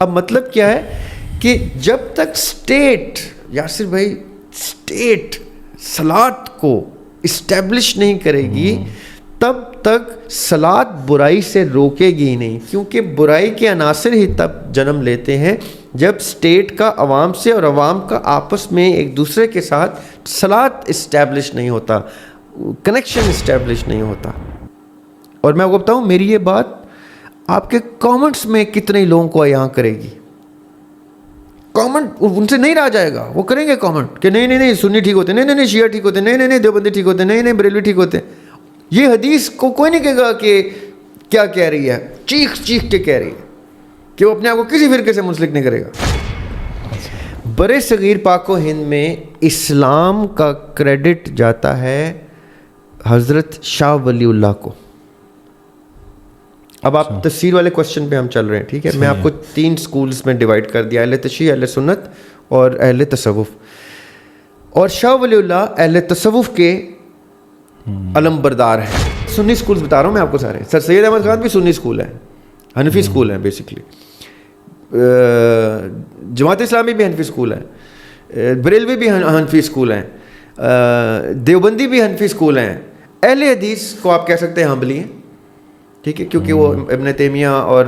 اب مطلب کیا ہے کہ جب تک اسٹیٹ یاسر بھائی اسٹیٹ صلاۃ کو اسٹیبلش نہیں کرے گی تب تک صلاۃ برائی سے روکے گی ہی نہیں, کیونکہ برائی کے عناصر ہی تب جنم لیتے ہیں جب اسٹیٹ کا عوام سے اور عوام کا آپس میں ایک دوسرے کے ساتھ صلاۃ اسٹیبلش نہیں ہوتا, کنیکشن اسٹیبلش نہیں ہوتا. اور میں آپ کو بتاؤں, میری یہ بات آپ کے کامنٹس میں کتنے لوگوں کو یہاں کرے گی. کامنٹ ان سے نہیں رہا جائے گا, وہ کریں گے کامنٹ کہ نہیں سنی ٹھیک ہوتے, نہیں شیعہ ٹھیک ہوتے, نہیں دیوبندی ٹھیک ہوتے, نہیں بریلوی ٹھیک ہوتے. یہ حدیث کو کوئی نہیں کہے گا کہ کیا کہہ رہی ہے, چیخ کے کہہ رہی ہے, کہ وہ اپنے آپ کو کسی فرقے سے منسلک نہیں کرے گا. برے صغیر پاک و ہند میں اسلام کا کریڈٹ جاتا ہے حضرت شاہ ولی اللہ کو. اب آپ تفسیر والے کوشچن پہ ہم چل رہے ہیں, ٹھیک ہے. میں آپ کو 3 سکولز میں ڈیوائڈ کر دیا, اہل تشیع, اہل سنت اور اہل تصوف. اور شاہ ولی اللہ اہل تصوف کے علم بردار ہیں. سنی سکولز بتا رہا ہوں میں آپ کو سارے. سر سید احمد خان بھی سنی سکول ہے, حنفی سکول ہے بیسکلی. جماعت اسلامی بھی حنفی سکول ہے, بریلوی بھی حنفی سکول ہیں, دیوبندی بھی حنفی سکول ہیں. اہل حدیث کو آپ کہہ سکتے ہیں حنبلی ہیں, ٹھیک ہے, کیونکہ وہ ابن تیمیہ اور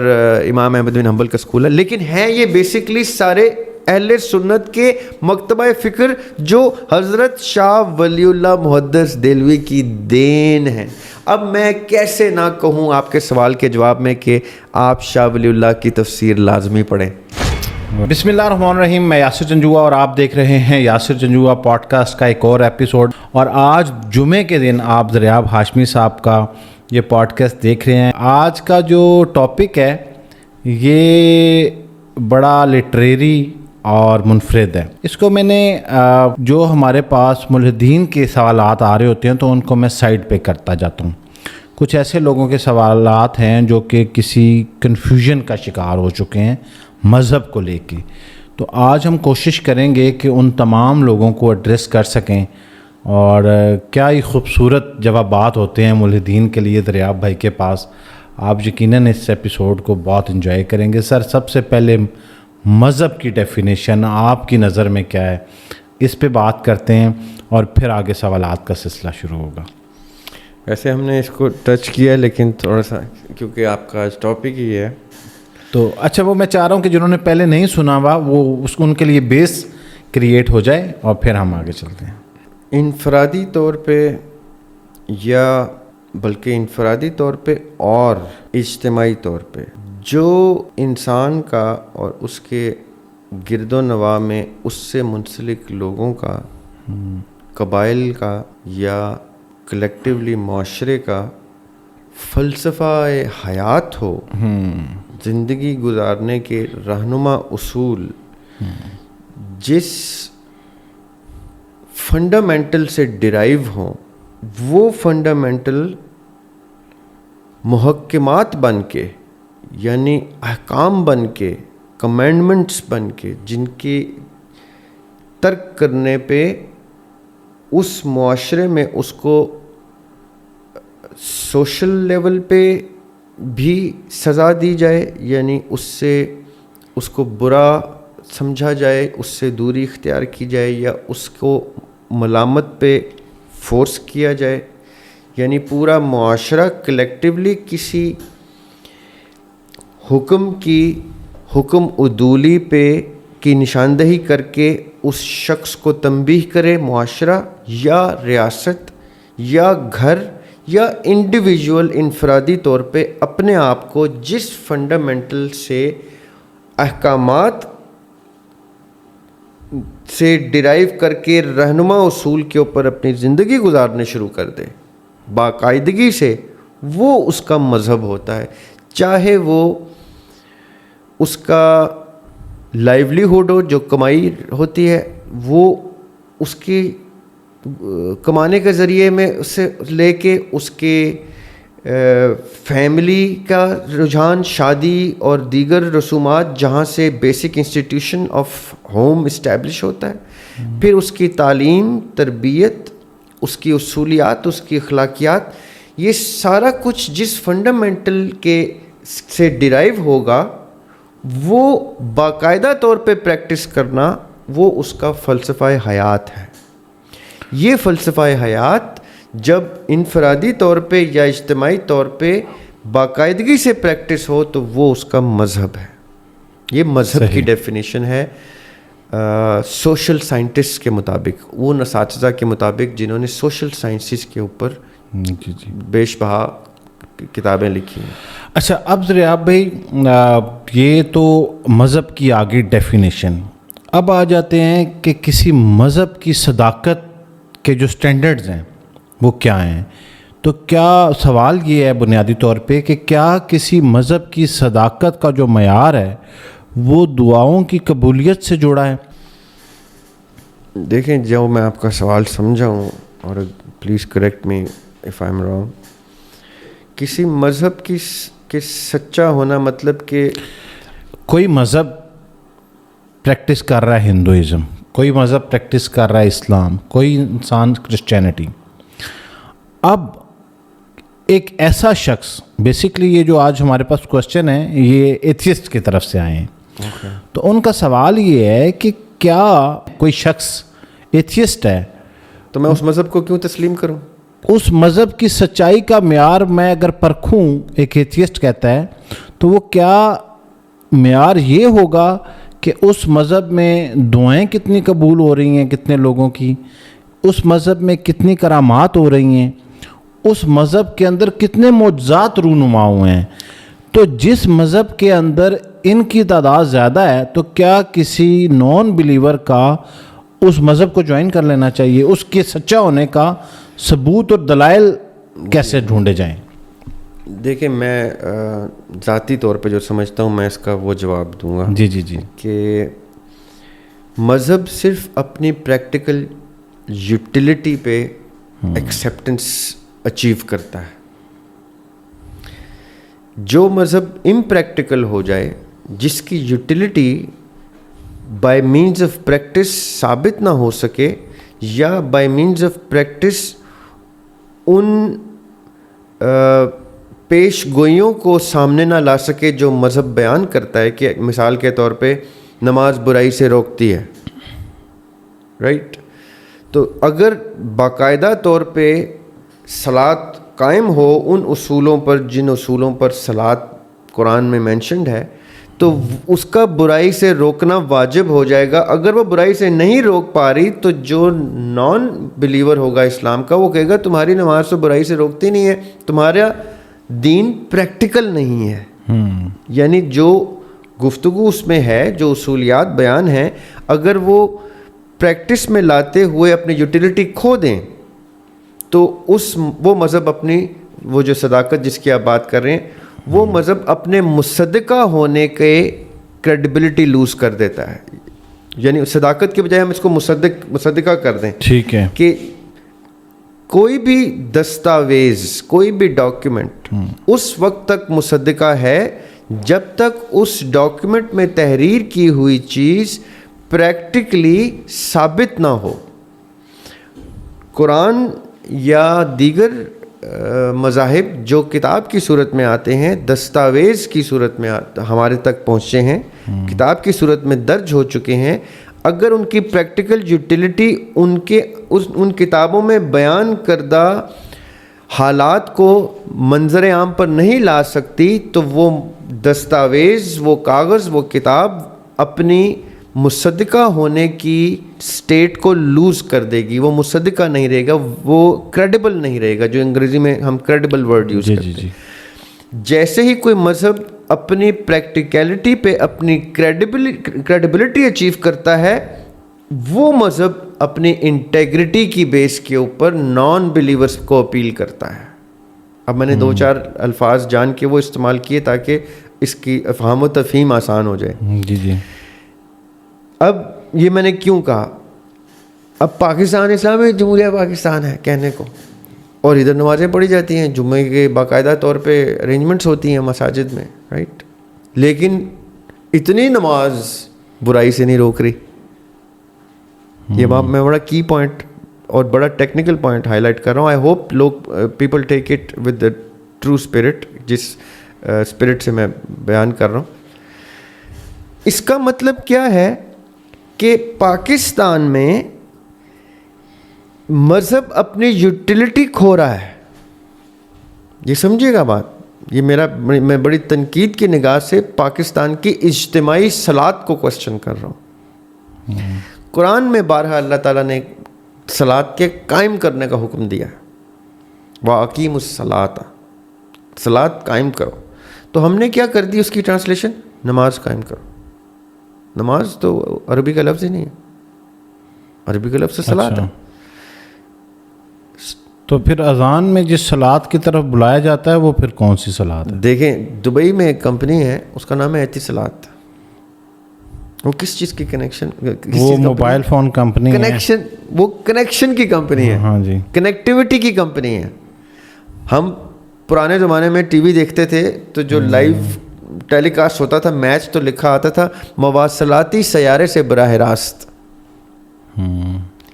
امام احمد بن حنبل کا سکول ہے. لیکن ہیں یہ بیسکلی سارے اہل سنت کے مکتبہ فکر جو حضرت شاہ ولی اللہ محدث دہلوی کی دین ہے. اب میں کیسے نہ کہوں آپ کے سوال کے جواب میں کہ آپ شاہ ولی اللہ کی تفسیر لازمی پڑھیں. بسم اللہ الرحمن الرحیم. میں یاسر جنجوعہ اور آپ دیکھ رہے ہیں یاسر جنجوعہ پوڈ کاسٹ کا ایک اور ایپیسوڈ. اور آج جمعے کے دن آپ دریاب ہاشمی صاحب کا یہ پوڈ کاسٹ دیکھ رہے ہیں. آج کا جو ٹاپک ہے یہ بڑا لٹریری اور منفرد ہے. اس کو میں نے جو ہمارے پاس ملحدین کے سوالات آ رہے ہوتے ہیں تو ان کو میں سائڈ پہ کرتا جاتا ہوں. کچھ ایسے لوگوں کے سوالات ہیں جو کہ کسی کنفیوژن کا شکار ہو چکے ہیں مذہب کو لے کے. تو آج ہم کوشش کریں گے کہ ان تمام لوگوں کو ایڈریس کر سکیں. اور کیا ہی خوبصورت جوابات ہوتے ہیں ملحدین کے لیے دریاب بھائی کے پاس. آپ یقیناً اس ایپیسوڈ کو بہت انجوائے کریں گے. سر, سب سے پہلے مذہب کی ڈیفینیشن آپ کی نظر میں کیا ہے, اس پہ بات کرتے ہیں اور پھر آگے سوالات کا سلسلہ شروع ہوگا. ویسے ہم نے اس کو ٹچ کیا لیکن تھوڑا سا کیونکہ آپ کا ٹاپک ہی ہے تو اچھا, وہ میں چاہ رہا ہوں کہ جنہوں نے پہلے نہیں سنا ہوا وہ ان کے لیے بیس کریٹ ہو جائے اور پھر ہم آگے چلتے ہیں. انفرادی طور پہ یا بلکہ انفرادی طور پہ اور اجتماعی طور پہ جو انسان کا اور اس کے گرد و نواح میں اس سے منسلک لوگوں کا, قبائل کا یا کلیکٹیولی معاشرے کا فلسفہ حیات ہو, زندگی گزارنے کے رہنما اصول جس فنڈامنٹل سے ڈرائیو ہوں, وہ فنڈامنٹل محکمات بن کے یعنی احکام بن کے, کمینڈمنٹس بن کے, جن کی ترک کرنے پہ اس معاشرے میں اس کو سوشل لیول پہ بھی سزا دی جائے, یعنی اس کو برا سمجھا جائے, اس سے دوری اختیار کی جائے یا اس کو ملامت پہ فورس کیا جائے. یعنی پورا معاشرہ کلیکٹیولی کسی حکم عدولی پہ کی نشاندہی کر کے اس شخص کو تنبیہ کرے, معاشرہ یا ریاست یا گھر یا انڈیویجول انفرادی طور پہ اپنے آپ کو جس فنڈامنٹل سے احکامات سے ڈرائیو کر کے رہنما اصول کے اوپر اپنی زندگی گزارنے شروع کر دے باقاعدگی سے, وہ اس کا مذہب ہوتا ہے. چاہے وہ اس کا لائیولیہوڈ ہو, جو کمائی ہوتی ہے وہ اس کی کمانے کے ذریعے میں سے لے کے اس کے فیملی کا رجحان, شادی اور دیگر رسومات جہاں سے basic institution of home establish ہوتا ہے, پھر اس کی تعلیم, تربیت, اس کی اصولیات, اس کی اخلاقیات, یہ سارا کچھ جس فنڈامنٹل کے سے ڈرائیو ہوگا وہ باقاعدہ طور پہ پریکٹس کرنا وہ اس کا فلسفہ حیات ہے. یہ فلسفہ حیات جب انفرادی طور پہ یا اجتماعی طور پہ باقاعدگی سے پریکٹس ہو تو وہ اس کا مذہب ہے. یہ مذہب کی ڈیفینیشن ہے سوشل سائنٹسٹ کے مطابق, وہ اساتذہ کے مطابق جنہوں نے سوشل سائنسز کے اوپر بیش بہا کتابیں لکھی ہیں. اچھا, اب ریاب بھائی یہ تو مذہب کی آگے ڈیفینیشن, اب آ جاتے ہیں کہ کسی مذہب کی صداقت کے جو سٹینڈرڈز ہیں وہ کیا ہیں. تو کیا سوال یہ ہے بنیادی طور پہ کہ کیا کسی مذہب کی صداقت کا جو معیار ہے وہ دعاؤں کی قبولیت سے جڑا ہے؟ دیکھیں, جو میں آپ کا سوال سمجھا ہوں, اور please correct me if I am wrong, کسی مذہب کے سچا ہونا مطلب کہ کوئی مذہب پریکٹس کر رہا ہے ہندوازم, کوئی مذہب پریکٹس کر رہا ہے اسلام, کوئی انسان کرسچینٹی. اب ایک ایسا شخص, بیسکلی یہ جو آج ہمارے پاس کوشچن ہے یہ ایتھیسٹ کی طرف سے آئے ہیں, تو ان کا سوال یہ ہے کہ کیا کوئی شخص ایتھیسٹ ہے تو میں اس مذہب کو کیوں تسلیم کروں؟ اس مذہب کی سچائی کا معیار میں اگر پرکھوں, ایک ایتھیسٹ کہتا ہے, تو وہ کیا معیار یہ ہوگا کہ اس مذہب میں دعائیں کتنی قبول ہو رہی ہیں کتنے لوگوں کی, اس مذہب میں کتنی کرامات ہو رہی ہیں, اس مذہب کے اندر کتنے معجزات رونما ہوئے ہیں. تو جس مذہب کے اندر ان کی تعداد زیادہ ہے تو کیا کسی نان بلیور کا اس مذہب کو جوائن کر لینا چاہیے؟ اس کے سچا ہونے کا ثبوت اور دلائل کیسے ڈھونڈے جائیں؟ دیکھیں, میں ذاتی طور پہ جو سمجھتا ہوں میں اس کا وہ جواب دوں گا. جی جی جی. کہ مذہب صرف اپنی پریکٹیکل یوٹیلیٹی پہ ایکسیپٹنس اچیو کرتا ہے. جو مذہب امپریکٹیکل ہو جائے, جس کی utility by means of practice ثابت نہ ہو سکے, یا بائی مینز آف پریکٹس ان پیش گوئیوں کو سامنے نہ لا سکے جو مذہب بیان کرتا ہے, کہ مثال کے طور پہ نماز برائی سے روکتی ہے, رائٹ. تو اگر باقاعدہ طور پہ صلاۃ قائم ہو ان اصولوں پر جن اصولوں پر صلاۃ قرآن میں مینشنڈ ہے, تو اس کا برائی سے روکنا واجب ہو جائے گا. اگر وہ برائی سے نہیں روک پا رہی تو جو نان بلیور ہوگا اسلام کا, وہ کہے گا تمہاری نماز تو برائی سے روکتی نہیں ہے, تمہارا دین پریکٹیکل نہیں ہے. یعنی جو گفتگو اس میں ہے, جو اصولیات بیان ہیں, اگر وہ پریکٹس میں لاتے ہوئے اپنی یوٹیلیٹی کھو دیں تو وہ مذہب اپنی وہ جو صداقت جس کی آپ بات کر رہے ہیں, وہ مذہب اپنے مصدقہ ہونے کے کریڈیبلٹی لوز کر دیتا ہے. یعنی صداقت کے بجائے ہم اس کو مصدقہ کر دیں. ٹھیک ہے. کہ کوئی بھی دستاویز, کوئی بھی ڈاکیومنٹ اس وقت تک مصدقہ ہے جب تک اس ڈاکیومنٹ میں تحریر کی ہوئی چیز پریکٹیکلی ثابت نہ ہو. قرآن یا دیگر مذاہب جو کتاب کی صورت میں آتے ہیں, دستاویز کی صورت میں ہمارے تک پہنچے ہیں, کتاب کی صورت میں درج ہو چکے ہیں, اگر ان کی پریکٹیکل یوٹیلیٹی ان کتابوں میں بیان کردہ حالات کو منظر عام پر نہیں لا سکتی, تو وہ دستاویز, وہ کاغذ, وہ کتاب اپنی مصدقہ ہونے کی سٹیٹ کو لوز کر دے گی. وہ مصدقہ نہیں رہے گا, وہ کریڈیبل نہیں رہے گا, جو انگریزی میں ہم کریڈیبل ورڈ یوز کرتے ہیں. جیسے ہی کوئی مذہب اپنی پریکٹیکلٹی پہ اپنی کریڈیبلٹی اچیو کرتا ہے, وہ مذہب اپنی انٹیگریٹی کی بیس کے اوپر نان بلیورز کو اپیل کرتا ہے. اب میں نے 2-4 الفاظ جان کے وہ استعمال کیے تاکہ اس کی افہام و تفہیم آسان ہو جائے. جی جی. اب یہ میں نے کیوں کہا, اب پاکستان اسلامی جمہوریہ پاکستان ہے کہنے کو, اور ادھر نمازیں پڑھی جاتی ہیں, جمعے کے باقاعدہ طور پہ ارینجمنٹس ہوتی ہیں مساجد میں, رائٹ, لیکن اتنی نماز برائی سے نہیں روک رہی. یہ میں بڑا کی پوائنٹ اور بڑا ٹیکنیکل پوائنٹ ہائی لائٹ کر رہا ہوں. آئی ہوپ لوگ people take it with the true spirit, جس اسپرٹ سے میں بیان کر رہا ہوں. اس کا مطلب کیا ہے کہ پاکستان میں مذہب اپنی یوٹیلیٹی کھو رہا ہے. یہ سمجھیے گا بات, یہ میں بڑی تنقید کی نگاہ سے پاکستان کی اجتماعی صلاۃ کو کوسچن کر رہا ہوں. قرآن میں بارہا اللہ تعالیٰ نے صلاۃ کے قائم کرنے کا حکم دیا ہے, وَأَقِیمُوا الصَّلَاةَ, صلاۃ قائم کرو. تو ہم نے کیا کر دی اس کی ٹرانسلیشن, نماز قائم کرو. نماز تو عربی کا لفظ ہی نہیں ہے, عربی کا لفظ صلاۃ ہے. تو پھر اذان میں جس صلاۃ کی طرف بلایا جاتا ہے وہ پھر کون سی صلاۃ ہے؟ دیکھیں دبئی میں ایک کمپنی ہے, اس کا نام ہے اتصالات. وہ کس چیز کی کنیکشن, وہ موبائل فون کمپنی ہے. کنیکشن, وہ کنیکشن کی کمپنی ہے. ہاں جی, کنیکٹیوٹی کی کمپنی ہے. ہم پرانے زمانے میں ٹی وی دیکھتے تھے تو جو لائیو ٹیلی کاسٹ ہوتا تھا میچ, تو لکھا آتا تھا مواصلاتی سیارے سے براہ راست.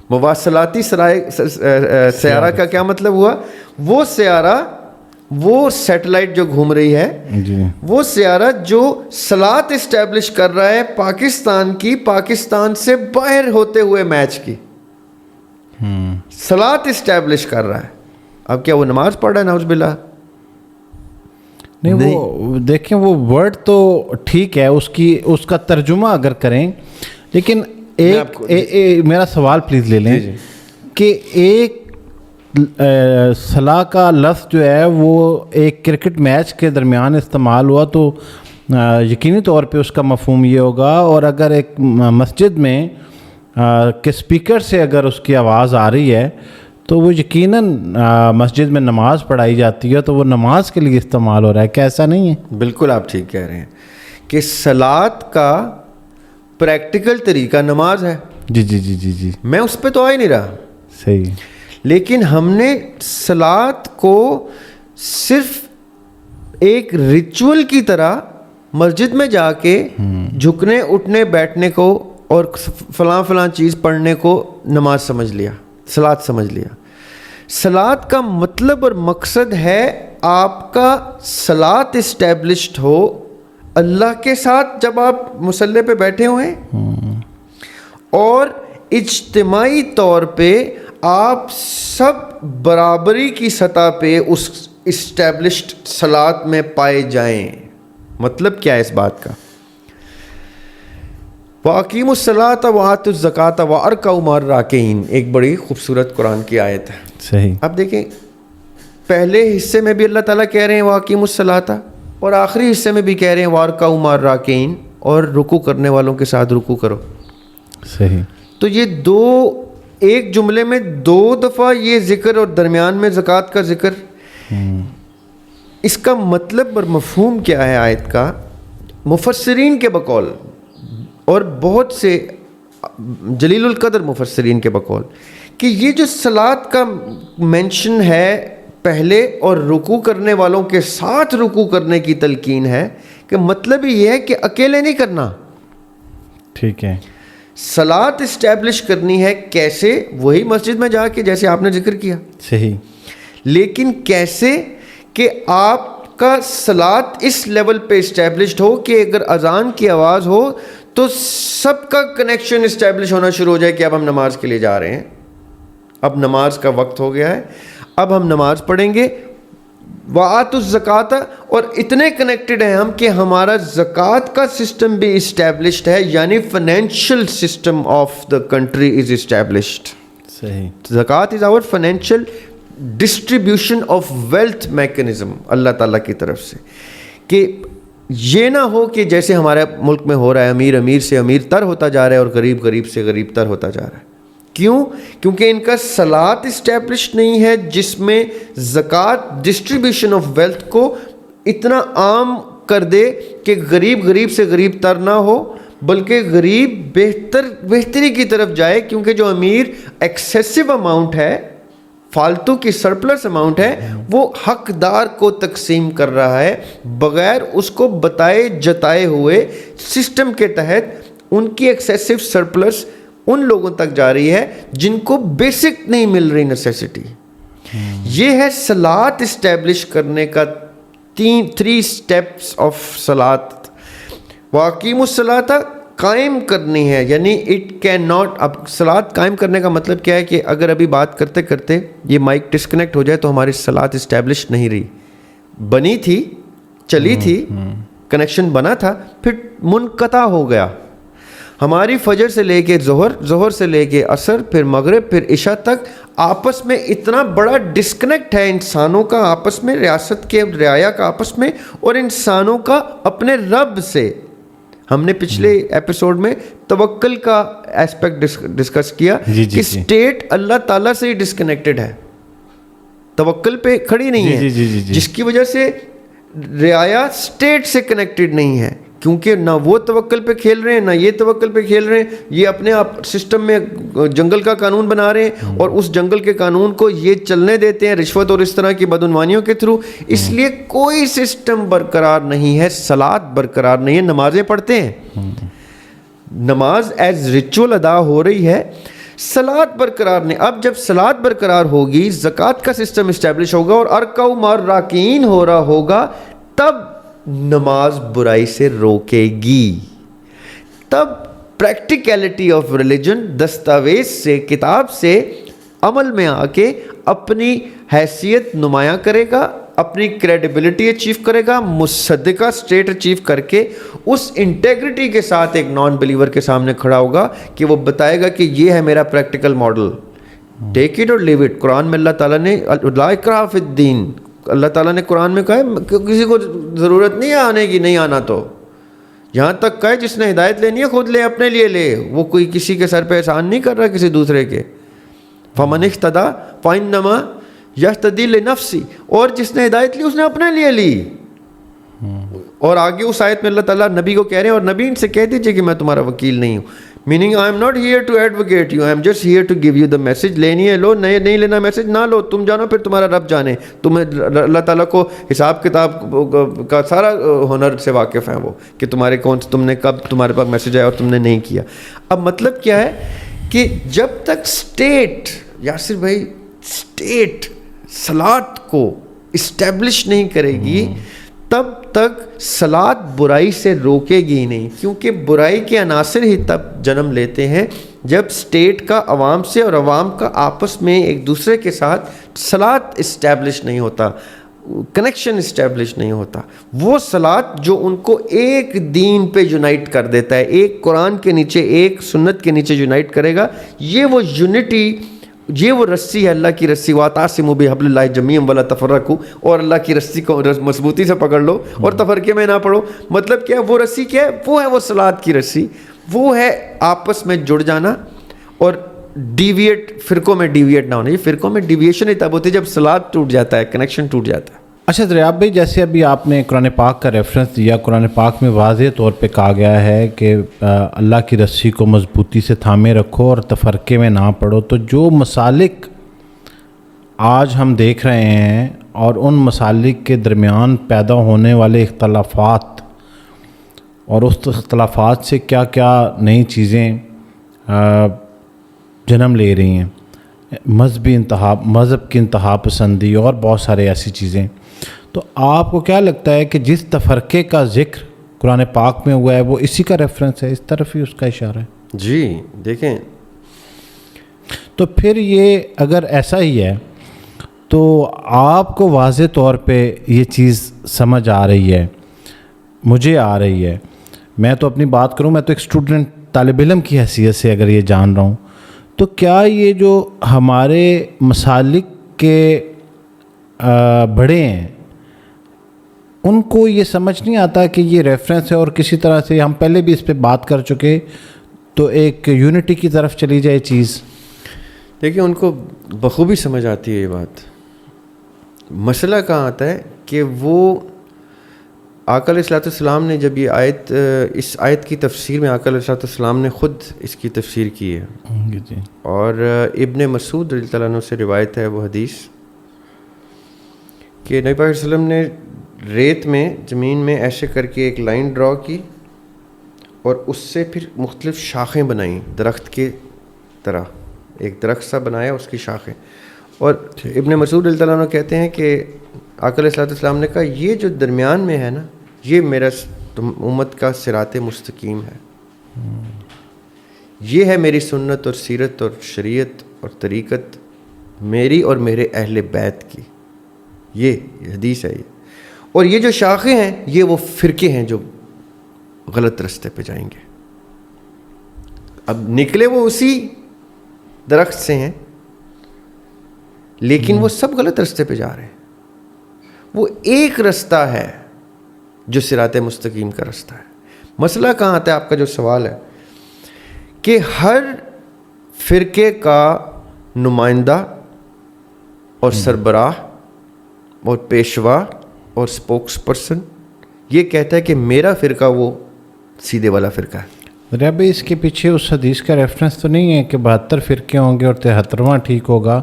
مواصلاتی سیارہ کا کیا مطلب ہوا؟ وہ سیارہ, وہ سیٹلائٹ جو گھوم رہی ہے جی, وہ سیارہ جو صلاۃ اسٹیبلش کر رہا ہے پاکستان کی, پاکستان سے باہر ہوتے ہوئے میچ کی صلاۃ اسٹیبلش کر رہا ہے. اب کیا وہ نماز پڑھ رہا ہے؟ نعوذ باللہ. نہیں وہ دیکھیں وہ ورڈ تو ٹھیک ہے, اس کا ترجمہ اگر کریں, لیکن ایک میرا سوال پلیز لے لیں کہ ایک صلاح کا لفظ جو ہے وہ ایک کرکٹ میچ کے درمیان استعمال ہوا تو یقینی طور پہ اس کا مفہوم یہ ہوگا, اور اگر ایک مسجد میں کے اسپیکر سے اگر اس کی آواز آ رہی ہے تو وہ یقیناً مسجد میں نماز پڑھائی جاتی ہے, تو وہ نماز کے لیے استعمال ہو رہا ہے. کیا ایسا نہیں ہے؟ بالکل آپ ٹھیک کہہ رہے ہیں کہ صلاۃ کا پریکٹیکل طریقہ نماز ہے. جی جی جی جی جی, میں اس پہ تو آ ہی نہیں رہا. صحیح. لیکن ہم نے صلاۃ کو صرف ایک ریچول کی طرح مسجد میں جا کے جھکنے اٹھنے بیٹھنے کو اور فلاں فلاں چیز پڑھنے کو نماز سمجھ لیا, صلاۃ سمجھ لیا. صلاۃ کا مطلب اور مقصد ہے آپ کا صلاۃ اسٹیبلشڈ ہو اللہ کے ساتھ جب آپ مصلی پہ بیٹھے ہوئے, اور اجتماعی طور پہ آپ سب برابری کی سطح پہ اس اسٹیبلشڈ صلاۃ میں پائے جائیں. مطلب کیا ہے اس بات کا؟ وَأَقِیمُوا الصَّلَاةَ وَآتُوا الزَّکَاةَ وَارْکَعُوا مَعَ الرَّاکِعِینَ, ایک بڑی خوبصورت قرآن کی آیت ہے. صحیح. اب دیکھیں پہلے حصے میں بھی اللہ تعالیٰ کہہ رہے ہیں وَأَقِیمُوا الصَّلَاةَ, اور آخری حصے میں بھی کہہ رہے ہیں وَارْکَعُوا مَعَ الرَّاکِعِینَ, اور رکوع کرنے والوں کے ساتھ رکوع کرو. صحیح. تو یہ دو, ایک جملے میں دو دفعہ یہ ذکر اور درمیان میں زکوٰۃ کا ذکر. اس کا مطلب اور مفہوم کیا ہے آیت کا؟ مفسرین کے بقول اور بہت سے جلیل القدر مفسرین کے بقول کہ یہ جو صلاۃ کا مینشن ہے پہلے اور رکوع کرنے والوں کے ساتھ رکوع کرنے کی تلقین ہے, کہ مطلب یہ ہے کہ اکیلے نہیں کرنا. ٹھیک ہے. صلاۃ اسٹیبلش کرنی ہے کیسے؟ وہی مسجد میں جا کے جیسے آپ نے ذکر کیا. صحیح. لیکن کیسے کہ آپ کا صلاۃ اس لیول پہ اسٹیبلشڈ ہو کہ اگر اذان کی آواز ہو تو سب کا کنیکشن اسٹیبلش ہونا شروع ہو جائے کہ اب ہم نماز کے لیے جا رہے ہیں, اب نماز کا وقت ہو گیا ہے, اب ہم نماز پڑھیں گے. وَآتُوا الزَّکَاةَ, اور اتنے کنیکٹڈ ہیں ہم کہ ہمارا زکوٰۃ کا سسٹم بھی اسٹیبلشڈ ہے, یعنی financial system of the country is established. صحیح. زکوٰۃ is our financial distribution of wealth mechanism Allah تعالیٰ کی طرف سے, کہ یہ نہ ہو کہ جیسے ہمارے ملک میں ہو رہا ہے, امیر امیر سے امیر تر ہوتا جا رہا ہے اور غریب غریب سے غریب تر ہوتا جا رہا ہے. کیوں؟ کیونکہ ان کا صلاۃ اسٹیبلش نہیں ہے جس میں زکوٰۃ ڈسٹریبیوشن آف ویلتھ کو اتنا عام کر دے کہ غریب غریب سے غریب تر نہ ہو, بلکہ غریب بہتری کی طرف جائے, کیونکہ جو امیر ایکسیسو اماؤنٹ ہے, فالتو کی سرپلس اماؤنٹ ہے, وہ حقدار کو تقسیم کر رہا ہے بغیر اس کو بتائے جتائے ہوئے. سسٹم کے تحت ان کی ایکسیسو سرپلس ان لوگوں تک جا رہی ہے جن کو بیسک نہیں مل رہی نیسیسٹی. یہ ہے صلاۃ اسٹیبلش کرنے کا 3 اسٹیپس آف صلاۃ. واقیم الصلاۃ قائم کرنی ہے، یعنی اٹ کین ناٹ. اب صلاۃ قائم کرنے کا مطلب کیا ہے کہ اگر ابھی بات کرتے کرتے یہ مائک ڈسکنیکٹ ہو جائے تو ہماری صلاۃ اسٹیبلش نہیں رہی. بنی تھی، چلی تھی، کنیکشن بنا تھا، پھر منقطع ہو گیا. ہماری فجر سے لے کے ظہر سے لے کے عصر، پھر مغرب، پھر عشاء تک آپس میں اتنا بڑا ڈسکنیکٹ ہے انسانوں کا آپس میں، ریاست کے رعایا کا آپس میں، اور انسانوں کا اپنے رب سے. ہم نے پچھلے ایپیسوڈ میں توکل کا ایسپیکٹ ڈسکس کیا کہ اسٹیٹ اللہ تعالیٰ سے ہی ڈسکنیکٹڈ ہے، توکل پہ کھڑی نہیں ہے، جس کی وجہ سے رعایا اسٹیٹ سے کنیکٹڈ نہیں ہے، کیونکہ نہ وہ توکل پہ کھیل رہے ہیں نہ یہ توکل پہ کھیل رہے ہیں. یہ اپنے آپ سسٹم میں جنگل کا قانون بنا رہے ہیں اور اس جنگل کے قانون کو یہ چلنے دیتے ہیں رشوت اور اس طرح کی بدعنوانیوں کے تھرو. اس لیے کوئی سسٹم برقرار نہیں ہے، صلاۃ برقرار نہیں ہے. نمازیں پڑھتے ہیں، نماز ایز ریچول ادا ہو رہی ہے، صلاۃ برقرار نہیں. اب جب صلاۃ برقرار ہوگی، زکوٰۃ کا سسٹم اسٹیبلش ہوگا اور ارکعوا مع الراکعین ہو رہا ہوگا، تب نماز برائی سے روکے گی. تب پریکٹیکلٹی آف ریلیجن دستاویز سے، کتاب سے عمل میں آ کے اپنی حیثیت نمایاں کرے گا، اپنی کریڈیبلٹی اچیو کرے گا، مصدقہ اسٹیٹ اچیو کر کے اس انٹیگریٹی کے ساتھ ایک نان بلیور کے سامنے کھڑا ہوگا کہ وہ بتائے گا کہ یہ ہے میرا پریکٹیکل ماڈل. ٹیک اٹ اور لیو اٹ. قرآن میں اللہ تعالیٰ نے لا اکراہ فی الدین، اللہ تعالیٰ نے قرآن میں کہا ہے کہ کسی کو ضرورت نہیں ہے آنے کی، نہیں آنا تو یہاں تک کہے جس نے ہدایت لینی ہے خود لے، اپنے لیے لے. وہ کوئی کسی کے سر پہ احسان نہیں کر رہا کسی دوسرے کے. فمن اہتدی فانما یہتدی لنفسہ، اور جس نے ہدایت لی اس نے اپنے لیے لی. اور آگے اس آیت میں اللہ تعالیٰ نبی کو کہہ رہے ہیں، اور نبی ان سے کہہ دیجئے کہ میں تمہارا وکیل نہیں ہوں. Meaning I am not here to advocate you, I am just here to give you the message. لینی ہے لو، نہیں لینا میسج نہ لو، تم جانو، پھر تمہارا رب جانے. تمہیں اللہ تعالیٰ کو حساب کتاب کا سارا ہنر سے واقف ہے وہ، کہ تمہارے کون سے، تم نے کب تمہارے پاس میسج آیا اور تم نے نہیں کیا. اب مطلب کیا ہے کہ جب تک اسٹیٹ، یاسر بھائی، اسٹیٹ صلاۃ کو اسٹیبلش نہیں کرے گی تب تک صلاۃ برائی سے روکے گی نہیں. کیونکہ برائی کے عناصر ہی تب جنم لیتے ہیں جب اسٹیٹ کا عوام سے اور عوام کا آپس میں ایک دوسرے کے ساتھ صلاۃ اسٹیبلش نہیں ہوتا، کنیکشن اسٹیبلش نہیں ہوتا. وہ صلاۃ جو ان کو ایک دین پہ یونائٹ کر دیتا ہے، ایک قرآن کے نیچے، ایک سنت کے نیچے یونائٹ کرے گا. یہ وہ یونٹی، یہ وہ رسی ہے، اللہ کی رسی. واعتصموا بحبل اللہ جمیعا ولا تفرقوا، اور اللہ کی رسی کو مضبوطی سے پکڑ لو اور تفرقے میں نہ پڑو. مطلب کیا ہے؟ وہ رسی کیا ہے؟ وہ ہے وہ صلاۃ کی رسی. وہ ہے آپس میں جڑ جانا اور ڈیویٹ، فرقوں میں ڈیویٹ نہ ہونا. یہ فرقوں میں ڈیویشن ہی تب ہوتی ہے جب صلاۃ ٹوٹ جاتا ہے، کنیکشن ٹوٹ جاتا ہے. اچھا دریاب بھائی، جیسے ابھی آپ نے قرآن پاک کا ریفرنس دیا، قرآن پاک میں واضح طور پہ کہا گیا ہے کہ اللہ کی رسی کو مضبوطی سے تھامے رکھو اور تفرقے میں نہ پڑو. تو جو مسالک آج ہم دیکھ رہے ہیں اور ان مسالک کے درمیان پیدا ہونے والے اختلافات اور اس اختلافات سے کیا کیا نئی چیزیں جنم لے رہی ہیں، مذہب کی انتہا پسندی اور بہت سارے ایسی چیزیں. تو آپ کو کیا لگتا ہے کہ جس تفرقے کا ذکر قرآن پاک میں ہوا ہے وہ اسی کا ریفرنس ہے، اس طرف ہی اس کا اشارہ ہے؟ جی دیکھیں، تو پھر یہ اگر ایسا ہی ہے تو آپ کو واضح طور پہ یہ چیز سمجھ آ رہی ہے، مجھے آ رہی ہے. میں تو اپنی بات کروں، میں تو ایک اسٹوڈنٹ، طالب علم کی حیثیت سے اگر یہ جان رہا ہوں، تو کیا یہ جو ہمارے مسالک کے بڑے ہیں ان کو یہ سمجھ نہیں آتا کہ یہ ریفرنس ہے اور کسی طرح سے ہم پہلے بھی اس پہ بات کر چکے، تو ایک یونٹی کی طرف چلی جائے چیز؟ دیکھیں، ان کو بخوبی سمجھ آتی ہے یہ بات. مسئلہ کہاں آتا ہے کہ وہ آقا علیہ الصلوۃ والسلام نے جب یہ آیت، اس آیت کی تفسیر میں آقا علیہ الصلوۃ والسلام نے خود اس کی تفسیر کی ہے. اور ابن مسعود رضی اللہ عنہ سے روایت ہے وہ حدیث کہ نبی پاک صلی اللہ علیہ وسلم نے ریت میں، زمین میں ایسے کر کے ایک لائن ڈرا کی اور اس سے پھر مختلف شاخیں بنائیں، درخت کی طرح ایک درخت سا بنایا، اس کی شاخیں. اور ابن مسعود رضی اللہ عنہ کہتے ہیں کہ آقا علیہ الصلوۃ والسلام نے کہا یہ جو درمیان میں ہے نا، یہ میرا امت کا صراط مستقیم ہے. یہ ہے میری سنت اور سیرت اور شریعت اور طریقت میری اور میرے اہل بیت کی. یہ حدیث ہے. اور یہ جو شاخیں ہیں یہ وہ فرقے ہیں جو غلط رستے پہ جائیں گے. اب نکلے وہ اسی درخت سے ہیں لیکن وہ سب غلط رستے پہ جا رہے ہیں. وہ ایک رستہ ہے جو صراط مستقیم کا رستہ ہے. مسئلہ کہاں آتا ہے؟ آپ کا جو سوال ہے کہ ہر فرقے کا نمائندہ اور سربراہ اور پیشوا اور سپوکس پرسن یہ کہتا ہے کہ میرا فرقہ وہ سیدھے والا فرقہ ہے. رب اس کے پیچھے اس حدیث کا ریفرنس تو نہیں ہے کہ 72 فرقے ہوں گے اور 73واں ٹھیک ہوگا؟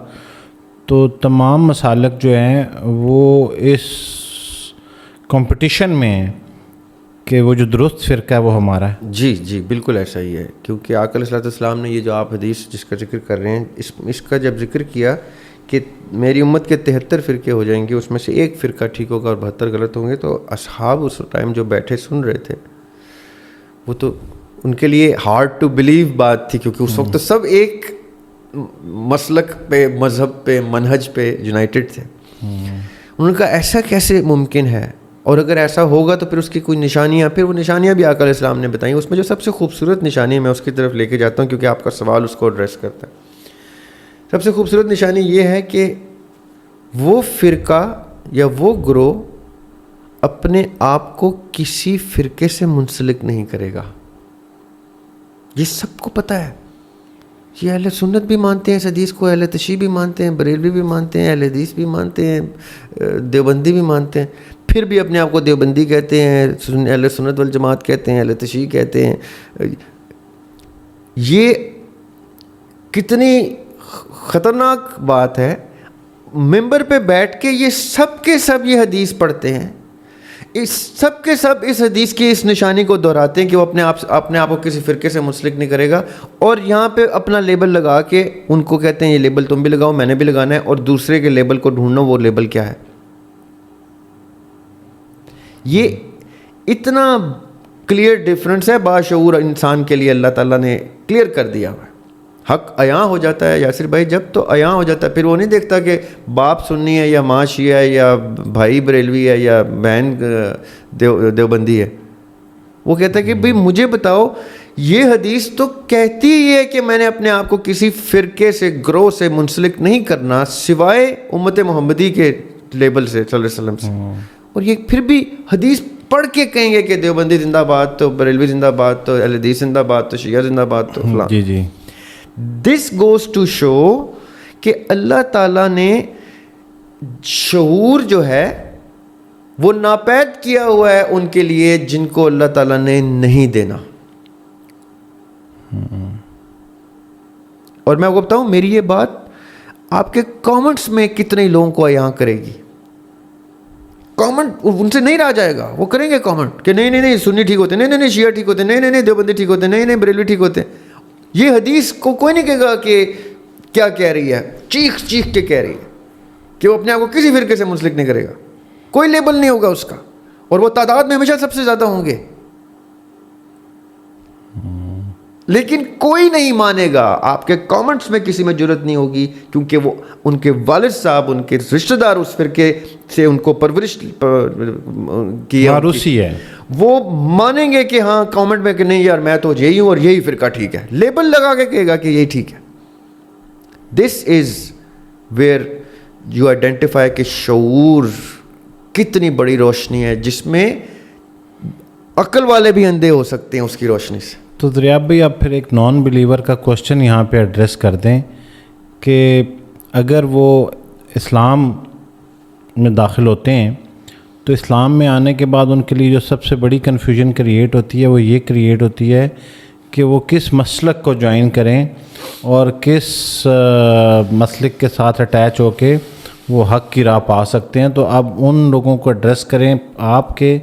تو تمام مسالک جو ہیں وہ اس کمپٹیشن میں ہیں کہ وہ جو درست فرقہ ہے وہ ہمارا ہے. جی بالکل ایسا ہی ہے. کیونکہ آقا علیہ السلام نے یہ جو آپ حدیث جس کا ذکر کر رہے ہیں اس کا جب ذکر کیا کہ میری امت کے 73 فرقے ہو جائیں گے اس میں سے ایک فرقہ ٹھیک ہوگا اور 72 غلط ہوں گے، تو اصحاب اس ٹائم جو بیٹھے سن رہے تھے وہ تو ان کے لیے ہارڈ ٹو بلیو بات تھی، کیونکہ اس وقت تو سب ایک مسلک پہ، مذہب پہ، منہج پہ یونائٹڈ تھے. ان کا ایسا کیسے ممکن ہے؟ اور اگر ایسا ہوگا تو پھر اس کی کوئی نشانیاں، پھر وہ نشانیاں بھی آقا علیہ السلام نے بتائیں. اس میں جو سب سے خوبصورت نشانی میں اس کی طرف لے کے جاتا ہوں کیونکہ آپ کا سوال اس کو ایڈریس کرتا ہے. سب سے خوبصورت نشانی یہ ہے کہ وہ فرقہ یا وہ گروہ اپنے آپ کو کسی فرقے سے منسلک نہیں کرے گا. یہ سب کو پتہ ہے. یہ اہل سنت بھی مانتے ہیں اس حدیث کو، اہل تشیع بھی مانتے ہیں، بریلوی بھی مانتے ہیں، اہل حدیث بھی مانتے ہیں، دیوبندی بھی مانتے ہیں، پھر بھی اپنے آپ کو دیوبندی کہتے ہیں، اہل سنت والجماعت کہتے ہیں، اہل تشیع کہتے ہیں. یہ کتنی خطرناک بات ہے. ممبر پہ بیٹھ کے یہ سب کے سب یہ حدیث پڑھتے ہیں، اس سب کے سب اس حدیث کی اس نشانی کو دہراتے ہیں کہ وہ اپنے آپ کو کسی فرقے سے منسلک نہیں کرے گا، اور یہاں پہ اپنا لیبل لگا کے ان کو کہتے ہیں یہ لیبل تم بھی لگاؤ، میں نے بھی لگانا ہے، اور دوسرے کے لیبل کو ڈھونڈنا وہ لیبل کیا ہے. یہ اتنا کلیئر ڈیفرنس ہے باشعور انسان کے لیے، اللہ تعالیٰ نے کلیئر کر دیا ہوا ہے. حق عیاں ہو جاتا ہے یاسر بھائی جب تو عیاں ہو جاتا ہے، پھر وہ نہیں دیکھتا کہ باپ سنی ہے یا ماں شیعہ ہے یا بھائی بریلوی ہے یا بہن دیوبندی ہے. وہ کہتا ہے کہ بھئی مجھے بتاؤ یہ حدیث تو کہتی ہی ہے کہ میں نے اپنے آپ کو کسی فرقے سے، گروہ سے منسلک نہیں کرنا سوائے امت محمدی کے لیبل سے صلی اللہ علیہ وسلم سے. اور یہ پھر بھی حدیث پڑھ کے کہیں گے کہ دیوبندی زندہ باد، تو بریلوی زندہ باد، تو اہل حدیث زندہ باد، تو شیعہ زندہ باد، تو فلاں. جی دس گوز ٹو شو کہ اللہ تعالیٰ نے شعور جو ہے وہ ناپید کیا ہوا ہے ان کے لیے جن کو اللہ تعالیٰ نے نہیں دینا. اور میں آپ کو بتاؤں میری یہ بات آپ کے کامنٹس میں کتنے لوگوں کو عیاں کرے گی. کامنٹ ان سے نہیں رہا جائے گا، وہ کریں گے کامنٹ کہ نہیں سنی ٹھیک ہوتے، نہیں شیعہ ٹھیک ہوتے، نہیں دیوبندی ٹھیک ہوتے، نہیں بریلوی ٹھیک ہوتے. یہ حدیث کو کوئی نہیں کہے گا کہ کیا کہہ رہی ہے، چیخ کے کہہ رہی ہے کہ وہ اپنے آپ کو کسی فرقے سے منسلک نہیں کرے گا. کوئی لیبل نہیں ہوگا اس کا، اور وہ تعداد میں ہمیشہ سب سے زیادہ ہوں گے. لیکن کوئی نہیں مانے گا. آپ کے کامنٹس میں کسی میں جرت نہیں ہوگی کیونکہ وہ ان کے والد صاحب، ان کے رشتہ دار اس فرقے سے ان کو پرورش کی واروثی ہے. وہ مانیں گے کہ ہاں کامنٹ میں کہ نہیں یار میں تو یہی ہوں اور یہی فرقہ ٹھیک ہے، لیبل لگا کے کہے گا کہ یہی ٹھیک ہے. دس از ویئر یو آئیڈینٹیفائی کہ شعور کتنی بڑی روشنی ہے جس میں عقل والے بھی اندھے ہو سکتے ہیں اس کی روشنی سے. تو دریاب بھائی آپ پھر ایک نان بلیور کا کوشچن یہاں پہ ایڈریس کر دیں کہ اگر وہ اسلام میں داخل ہوتے ہیں تو اسلام میں آنے کے بعد ان کے لیے جو سب سے بڑی کنفیوژن کریٹ ہوتی ہے وہ یہ کریٹ ہوتی ہے کہ وہ کس مسلک کو جوائن کریں اور کس مسلک کے ساتھ اٹیچ ہو کے وہ حق کی راہ پا سکتے ہیں. تو اب ان لوگوں کو ایڈریس کریں آپ کے،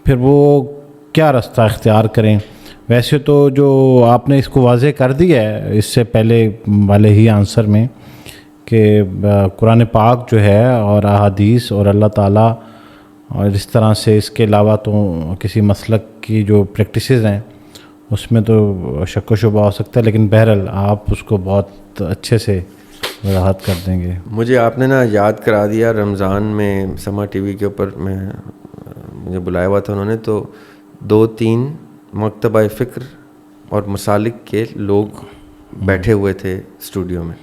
پھر وہ کیا رستہ اختیار کریں. ویسے تو جو آپ نے اس کو واضح کر دیا ہے اس سے پہلے والے ہی آنسر میں کہ قرآن پاک جو ہے اور احادیث اور اللہ تعالیٰ اور اس طرح سے اس کے علاوہ تو کسی مسلک کی جو پریکٹسز ہیں اس میں تو شک و شبہ ہو سکتا ہے، لیکن بہرحال آپ اس کو بہت اچھے سے وضاحت کر دیں گے. مجھے آپ نے نا یاد کرا دیا، رمضان میں سما ٹی وی کے اوپر مجھے بلایا ہوا تھا انہوں نے، تو 2-3 مکتبہ فکر اور مسالک کے لوگ بیٹھے ہوئے تھے اسٹوڈیو میں،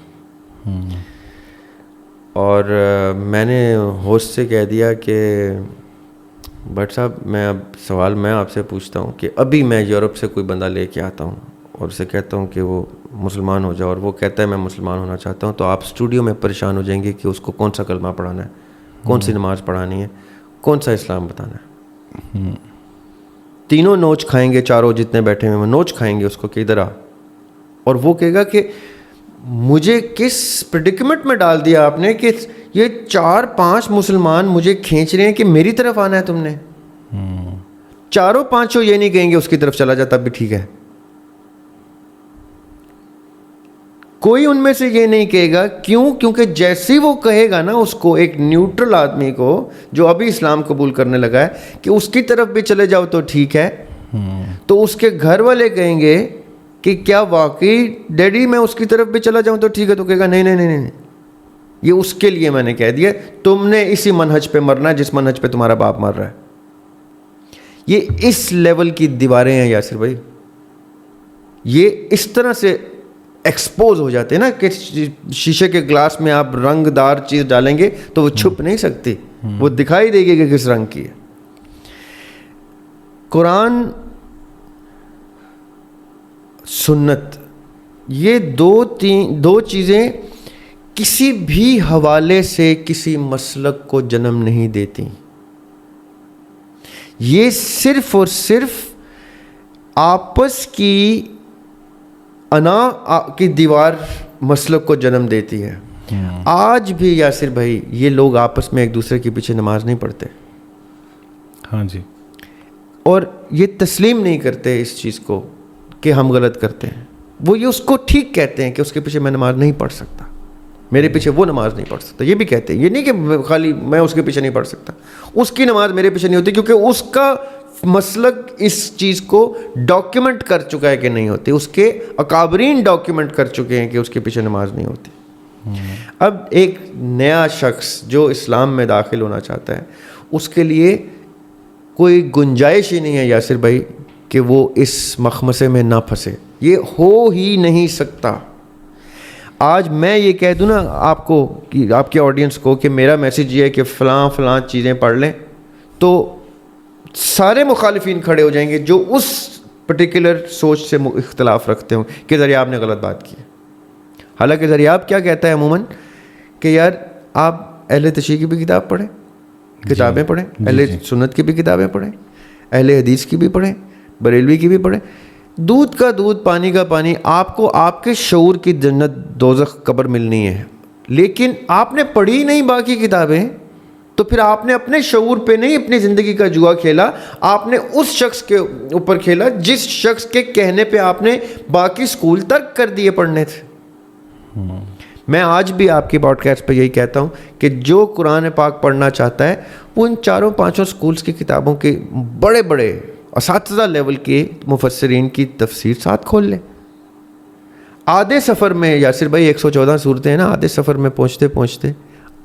اور میں نے ہوسٹ سے کہہ دیا کہ بٹ صاحب میں اب سوال میں آپ سے پوچھتا ہوں کہ ابھی میں یورپ سے کوئی بندہ لے کے آتا ہوں اور اسے کہتا ہوں کہ وہ مسلمان ہو جائے، اور وہ کہتا ہے میں مسلمان ہونا چاہتا ہوں، تو آپ اسٹوڈیو میں پریشان ہو جائیں گے کہ اس کو کون سا کلمہ پڑھانا ہے، کون سی نماز پڑھانی ہے، کون سا اسلام بتانا ہے. تینوں نوچ کھائیں گے، چاروں جتنے بیٹھے ہوئے نوچ کھائیں گے اس کو کہ ادھر آ، اور وہ کہے گا کہ مجھے کس پریڈکمنٹ میں ڈال دیا آپ نے کہ یہ 4-5 مسلمان مجھے کھینچ رہے ہیں کہ میری طرف آنا ہے تم نے. 4-5 یہ نہیں کہیں گے اس کی طرف چلا جاتا بھی ٹھیک ہے. کوئی ان میں سے یہ نہیں کہے گا. کیوں؟ کیونکہ جیسی وہ کہے گا نا اس کو، ایک نیوٹرل آدمی کو جو ابھی اسلام قبول کرنے لگا ہے، کہ اس کی طرف بھی چلے جاؤ تو ٹھیک ہے، تو اس کے گھر والے کہیں گے کہ کیا واقعی ڈیڈی میں اس کی طرف بھی چلا جاؤں تو ٹھیک ہے، تو کہے گا نہیں نہیں نہیں نہیں، یہ اس کے لیے میں نے کہہ دیا تم نے اسی منہج پہ مرنا ہے جس منہج پہ تمہارا باپ مر رہا ہے. یہ اس لیول کی دیواریں ہیں یاسر بھائی، یہ اس طرح سے ایکسپوز ہو جاتے ہیں نا کہ شیشے کے گلاس میں آپ رنگ دار چیز ڈالیں گے تو وہ چھپ نہیں سکتی، وہ دکھائی دے گی کہ کس رنگ کی ہے. قرآن سنت یہ دو چیزیں کسی بھی حوالے سے کسی مسلک کو جنم نہیں دیتی. یہ صرف اور صرف آپس کی انا کی دیوار مسلک کو جنم دیتی ہے. آج بھی یاسر بھائی یہ لوگ آپس میں ایک دوسرے کے پیچھے نماز نہیں پڑھتے. ہاں جی. اور یہ تسلیم نہیں کرتے اس چیز کو کہ ہم غلط کرتے ہیں. وہ یہ اس کو ٹھیک کہتے ہیں کہ اس کے پیچھے میں نماز نہیں پڑھ سکتا، میرے پیچھے وہ نماز نہیں پڑھ سکتا. یہ بھی کہتے ہیں، یہ نہیں کہ خالی میں اس کے پیچھے نہیں پڑھ سکتا، اس کی نماز میرے پیچھے نہیں ہوتی کیونکہ اس کا مسلک اس چیز کو ڈاکیومنٹ کر چکا ہے کہ نہیں ہوتی. اس کے اکابرین ڈاکیومنٹ کر چکے ہیں کہ اس کے پیچھے نماز نہیں ہوتی. اب ایک نیا شخص جو اسلام میں داخل ہونا چاہتا ہے، اس کے لیے کوئی گنجائش ہی نہیں ہے یاسر بھائی کہ وہ اس مخمصے میں نہ پھنسے. یہ ہو ہی نہیں سکتا. آج میں یہ کہہ دوں نا آپ کو کہ آپ کے آڈینس کو کہ میرا میسیج یہ ہے کہ فلاں فلاں چیزیں پڑھ لیں، تو سارے مخالفین کھڑے ہو جائیں گے جو اس پرٹیکولر سوچ سے اختلاف رکھتے ہوں کہ دریاب نے غلط بات کی. حالانکہ دریاب کیا کہتا ہے عموماً کہ یار آپ اہل تشیع کی بھی کتاب پڑھیں، کتابیں پڑھیں، اہل سنت کی بھی کتابیں پڑھیں، اہل حدیث کی بھی پڑھیں، بریلوی کی بھی پڑھیں. دودھ کا دودھ، پانی کا پانی. آپ کو آپ کے شعور کی جنت دوزخ قبر ملنی ہے، لیکن آپ نے پڑھی نہیں باقی کتابیں، تو پھر آپ نے اپنے شعور پہ نہیں اپنی زندگی کا جوا کھیلا، آپ نے اس شخص کے اوپر کھیلا جس شخص کے کہنے پہ آپ نے باقی سکول ترک کر دیے پڑھنے تھے. میں آج بھی آپ کی پوڈ کاسٹ پہ یہی کہتا ہوں کہ جو قرآن پاک پڑھنا چاہتا ہے وہ ان 4-5 سکولز کی کتابوں کے بڑے بڑے اساتذہ لیول کے مفسرین کی تفسیر ساتھ کھول لے. آدھے سفر میں یاسر بھائی 114 صورتیں ہیں نا، آدھے سفر میں پہنچتے پہنچتے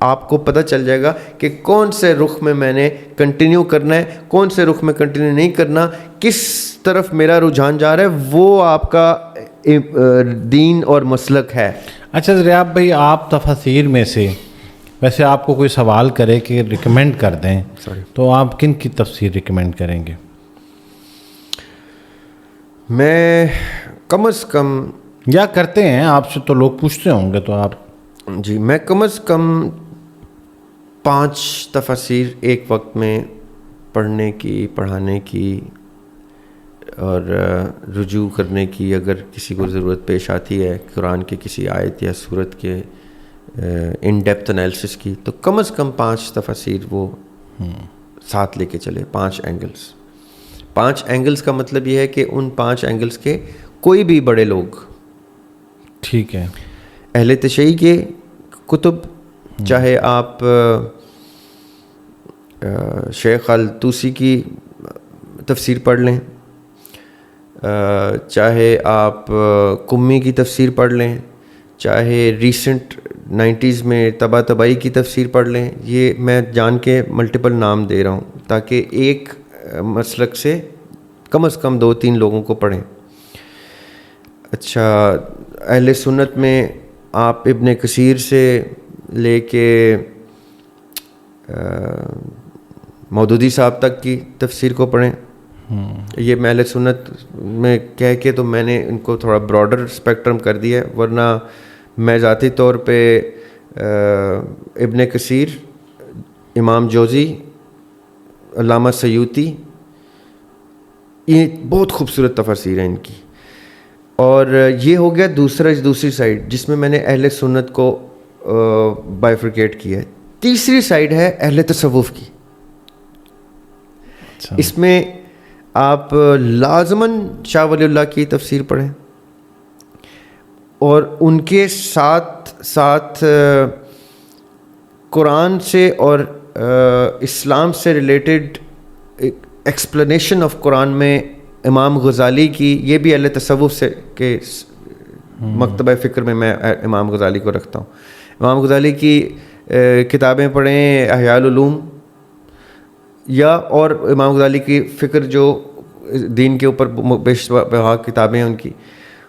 آپ کو پتہ چل جائے گا کہ کون سے رخ میں نے کنٹینیو کرنا ہے، کون سے رخ میں کنٹینیو نہیں کرنا، کس طرف میرا رجحان جا رہا ہے. وہ آپ کا دین اور مسلک ہے. اچھا دریاب بھائی، آپ تفاسیر میں سے ویسے آپ کو کوئی سوال کرے کہ ریکمینڈ کر دیں تو آپ کن کی تفسیر ریکمینڈ کریں گے؟ میں کم از کم، یا کرتے ہیں آپ سے تو لوگ پوچھتے ہوں گے تو آپ جی، میں کم از کم 5 تفاسیر ایک وقت میں پڑھنے کی، پڑھانے کی اور رجوع کرنے کی اگر کسی کو ضرورت پیش آتی ہے قرآن کے کسی آیت یا سورت کے ان ڈیپتھ انالیسس کی، تو کم از کم 5 تفاسیر وہ ساتھ لے کے چلے. 5 اینگلز. 5 اینگلز کا مطلب یہ ہے کہ ان 5 اینگلز کے کوئی بھی بڑے لوگ، ٹھیک ہے، اہل تشیع کے کتب، چاہے آپ شیخ الطوسی کی تفسیر پڑھ لیں, چاہے آپ قمی کی تفسیر پڑھ لیں, چاہے ریسنٹ 90s میں طباطبائی کی تفسیر پڑھ لیں. یہ میں جان کے ملٹیپل نام دے رہا ہوں تاکہ ایک مسلک سے کم از کم 2-3 لوگوں کو پڑھیں. اچھا, اہل سنت میں آپ ابن کثیر سے لے کے مودودی صاحب تک کی تفسیر کو پڑھیں. یہ میں اہل سنت میں کہہ کے تو میں نے ان کو تھوڑا براڈر اسپیکٹرم کر دیا ہے, ورنہ میں ذاتی طور پہ ابن کثیر, امام جوزی, علامہ سیوطی, یہ بہت خوبصورت تفاسیر ہیں ان کی. اور یہ ہو گیا دوسری سائڈ جس میں میں نے اہل سنت کو بائیفرکیٹ کیا ہے. تیسری سائڈ ہے اہل تصوف کی. اس میں آپ لازماً شاہ ولی اللہ کی تفسیر پڑھیں, اور ان کے ساتھ ساتھ قرآن سے اور اسلام سے ریلیٹڈ ایکسپلینیشن آف قرآن میں امام غزالی کی, یہ بھی اہل تصوف سے کے مکتبہ فکر میں امام غزالی کو رکھتا ہوں. امام غزالی کی کتابیں پڑھیں, احیاء العلوم, یا اور امام غزالی کی فکر جو دین کے اوپر بہا کتابیں ہیں ان کی,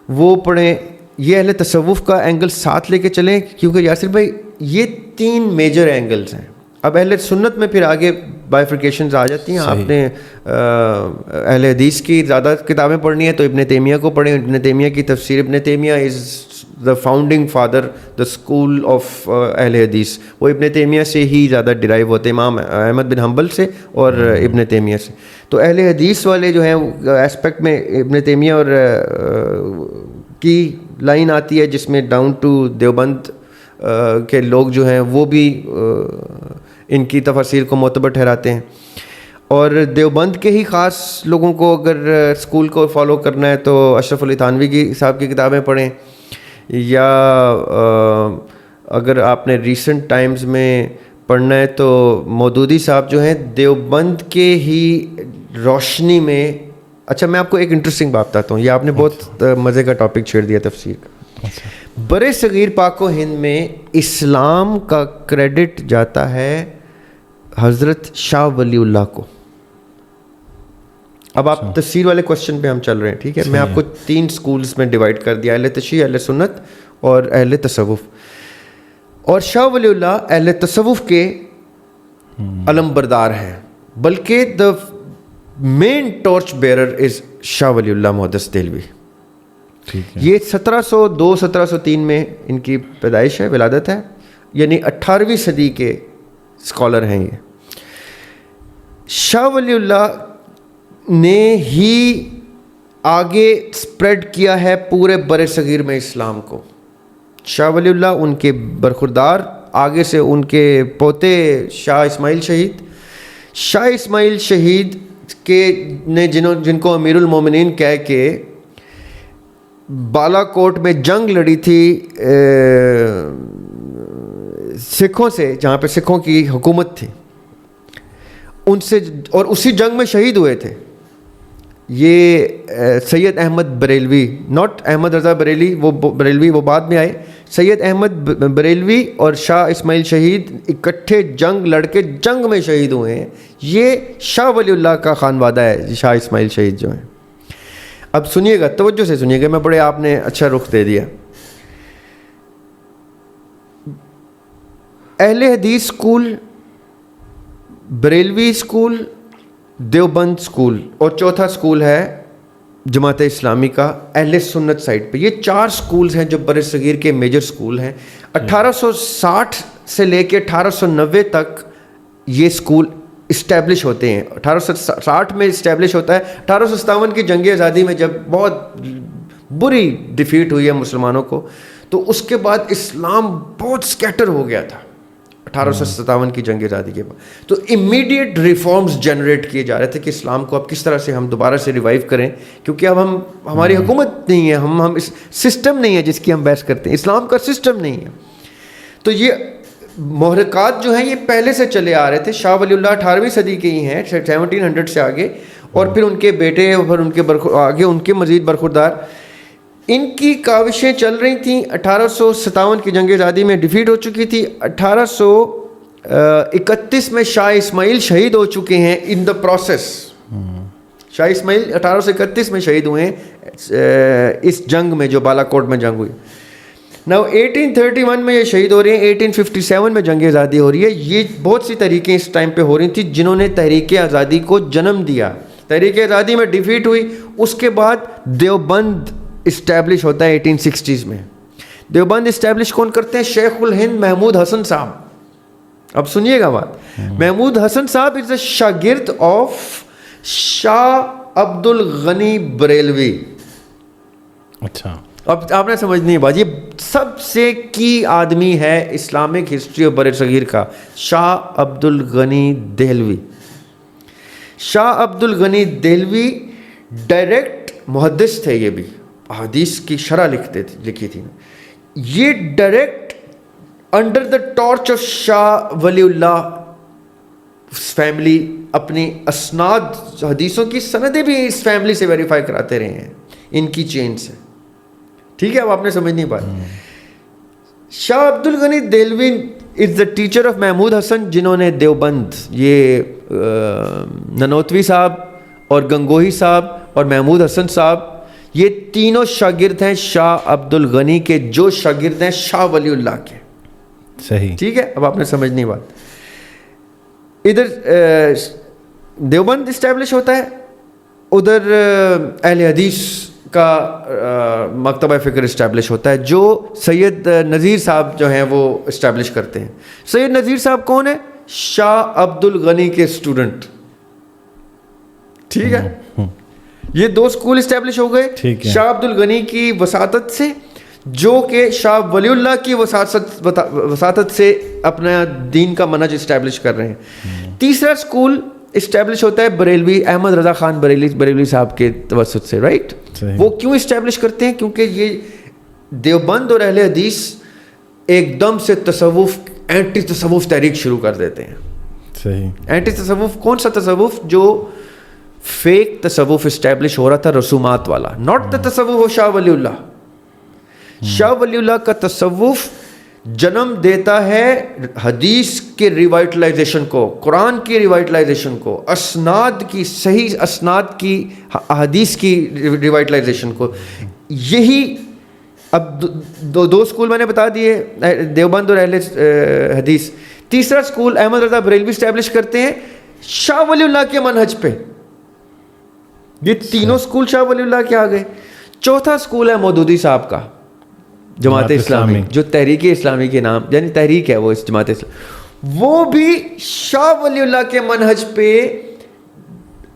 وہ پڑھیں. یہ اہل تصوف کا اینگل ساتھ لے کے چلیں, کیونکہ یاسر بھائی یہ 3 میجر اینگلز ہیں. اب اہل سنت میں پھر آگے بائیفرکیشنز آ جاتی ہیں. آپ نے اہل حدیث کی زیادہ کتابیں پڑھنی ہے تو ابن تیمیہ کو پڑھیں. ابن تیمیہ کی تفسیر, Ibn Taymiyyah is the founding father, the school of Ahl Hadith. وہ ابن تیمیہ سے ہی زیادہ ڈرائیو ہوتے ہیں, امام احمد بن حنبل سے اور ابن تیمیہ سے. تو اہل حدیث والے جو ہیں اسپیکٹ میں ابن تیمیہ اور کی لائن آتی ہے, جس میں ڈاؤن ٹو دیوبند کے لوگ جو ہیں وہ بھی ان کی تفاسیر کو معتبر ٹھہراتے ہیں. اور دیوبند کے ہی خاص لوگوں کو اگر اسکول کو فالو کرنا ہے تو اشرف علی تھانوی کی صاحب کی کتابیں پڑھیں, یا اگر آپ نے ریسنٹ ٹائمز میں پڑھنا ہے تو مودودی صاحب جو ہیں دیوبند کے ہی روشنی میں. اچھا, میں آپ کو ایک انٹرسٹنگ بات بتاتا ہوں, یہ آپ نے بہت مزے کا ٹاپک چھیڑ دیا تفسیر کا. برے صغیر پاک و ہند میں اسلام کا کریڈٹ جاتا ہے حضرت شاہ ولی اللہ کو. اب آپ تفسیر والے کوشچن پہ ہم چل رہے ہیں, ٹھیک ہے. میں آپ کو 3 سکولز میں ڈیوائڈ کر دیا, اہل تشیع, اہل سنت اور اہل تصوف. اور شاہ ولی اللہ اہل تصوف کے علم بردار ہیں, بلکہ دا مین ٹارچ بیرر از شاہ ولی اللہ محدث دہلوی. یہ 1702-1703 میں ان کی پیدائش ہے, ولادت ہے, یعنی 18ویں صدی کے اسکالر ہیں. یہ شاہ ولی اللہ نے ہی آگے اسپریڈ کیا ہے پورے بر صغیر میں اسلام کو. شاہ ولی اللہ, ان کے برخوردار, آگے سے ان کے پوتے شاہ اسماعیل شہید. شاہ اسماعیل شہید کے نے جن کو امیر المومنین کہہ کے بالا کوٹ میں جنگ لڑی تھی سکھوں سے, جہاں پہ سکھوں کی حکومت تھی, ان سے, اور اسی جنگ میں شہید ہوئے تھے. یہ سید احمد بریلوی, ناٹ احمد رضا بریلی, وہ بریلوی وہ بعد میں آئے. سید احمد بریلوی اور شاہ اسماعیل شہید اکٹھے جنگ لڑ کے جنگ میں شہید ہوئے ہیں. یہ شاہ ولی اللہ کا خانوادہ ہے, شاہ اسماعیل شہید جو ہیں. اب سنیے گا, توجہ سے سنیے گا, میں بڑے آپ نے اچھا رخ دے دیا. اہل حدیث school, Barelvi school, Deoband school, اور چوتھا اسکول ہے جماعت اسلامی کا اہل سنت سائڈ پہ. یہ 4 اسکولز ہیں جو بر صغیر کے میجر اسکول ہیں. 1860 سے لے کے 1890 تک یہ اسکول اسٹیبلش ہوتے ہیں. 1860 میں اسٹیبلش ہوتا ہے. 1857 کی جنگ آزادی میں جب بہت بری ڈیفیٹ ہوئی ہے مسلمانوں کو, تو اس کے بعد اسلام بہت اسکیٹر ہو گیا تھا 1857 کی جنگ آزادی کے بعد. تو امیڈیٹ ریفارمز جنریٹ کیے جا رہے تھے کہ اسلام کو اب کس طرح سے ہم دوبارہ سے ریوائیو کریں, کیونکہ اب ہماری حکومت نہیں ہے, ہم اس سسٹم نہیں ہے جس کی ہم بحث کرتے ہیں, اسلام کا سسٹم نہیں ہے. تو یہ محرکات جو ہیں یہ پہلے سے چلے آ رہے تھے. شاہ ولی اللہ 18ویں صدی کے ہی ہیں, 1700 سے آگے, اور پھر ان کے بیٹے اور ان کے آگے ان کے مزید برخوردار. ان کی کاوشیں چل رہی تھیں. 1857 کی جنگ آزادی میں ڈیفیٹ ہو چکی تھی. 1831 میں شاہ اسماعیل شہید ہو چکے ہیں ان دا پروسیس. شاہ اسماعیل 1831 میں شہید ہوئے ہیں اس جنگ میں جو بالا کوٹ میں جنگ ہوئی. ناؤ 1831 میں یہ شہید ہو رہے ہیں, 1857 میں جنگ آزادی ہو رہی ہے. یہ بہت سی تحریکیں اس ٹائم پہ ہو رہی تھیں جنہوں نے تحریک آزادی کو جنم دیا. تحریک آزادی میں ڈیفیٹ ہوئی. اس کے بعد دیوبند اسٹیبلش ہوتا ہے 1860s میں. دیوبند اسٹیبلش کون کرتے ہیں؟ شیخ الہند محمود حسن صاحب. اب سنیے گا بات. محمود حسن صاحب از اے شاگرد آف شاہ عبد الغنی بریلوی. اچھا, اب آپ نے سمجھنی ہے بات, یہ سب سے کی آدمی ہے اسلامک ہسٹری اور بر صغیر کا, شاہ عبد الغنی دہلوی. شاہ عبد الغنی دہلوی ڈائریکٹ محدث تھے. یہ بھی احادیث کی شرح لکھی تھی. یہ direct under the torch of Shah Waliullah family اپنی اسناد حدیثوں کی سندیں بھی اس فیملی سے ویریفائی کراتے رہے ہیں, ان کی چین سے. ٹھیک ہے, اب آپ نے سمجھنی بات. شاہ عبد الغنی دہلوی از دا ٹیچر آف محمود حسن, جنہوں نے دیوبند, یہ ننوتوی صاحب اور گنگوہی صاحب اور محمود حسن صاحب, یہ تینوں شاگرد ہیں شاہ عبد الغنی کے, جو شاگرد ہیں شاہ ولی اللہ کے. صحیح, ٹھیک ہے, اب آپ نے سمجھنی بات. ادھر دیوبند اسٹیبلش ہوتا ہے, ادھر اہل حدیث کا مکتبہ فکر اسٹیبلش ہوتا ہے, جو سید نذیر صاحب جو ہیں وہ اسٹیبلش کرتے ہیں. سید نذیر صاحب کون ہے؟ شاہ عبد الغنی کے اسٹوڈنٹ. ٹھیک ہے, یہ دو اسکول اسٹیبلش ہو گئے شاہ عبد الغنی کی وساطت سے, جو کہ شاہ ولی اللہ کی وساطت سے اپنا دین کا منہج اسٹیبلش کر رہے ہیں. تیسرا اسکول اسٹیبلش ہوتا ہے بریلوی, احمد رضا خان بریلوی صاحب کے توسط سے. رائٹ, وہ کیوں اسٹیبلش کرتے ہیں؟ کیونکہ یہ دیوبند اور اہل حدیث ایک دم سے تصوف, اینٹی تصوف تحریک شروع کر دیتے ہیں. صحیح, اینٹی تصوف کون سا تصوف؟ جو فیک تصوف اسٹیبلش ہو رہا تھا, رسومات والا, ناٹ دا تصوف شاہ ولی اللہ. شاہ ولی اللہ کا تصوف جنم دیتا ہے حدیث کے ریوائٹلائزیشن کو, قرآن کی ریوائٹلائزیشن کو, اسناد کی, صحیح اسناد کی, حدیث کی ریوائٹلائزیشن کو. یہی اب دو اسکول میں نے بتا دیے, دیوبند اور اہل حدیث. تیسرا اسکول احمد رضا بریلوی اسٹیبلش کرتے ہیں شاہ ولی اللہ کے منہج پہ. یہ تینوں اسکول شاہ ولی اللہ کے آ گئے. چوتھا اسکول ہے مودودی صاحب کا, جماعت اسلامی, جو تحریک اسلامی کے نام, یعنی تحریک ہے وہ اس جماعت اسلامی, وہ بھی شاہ ولی اللہ کے منہج پہ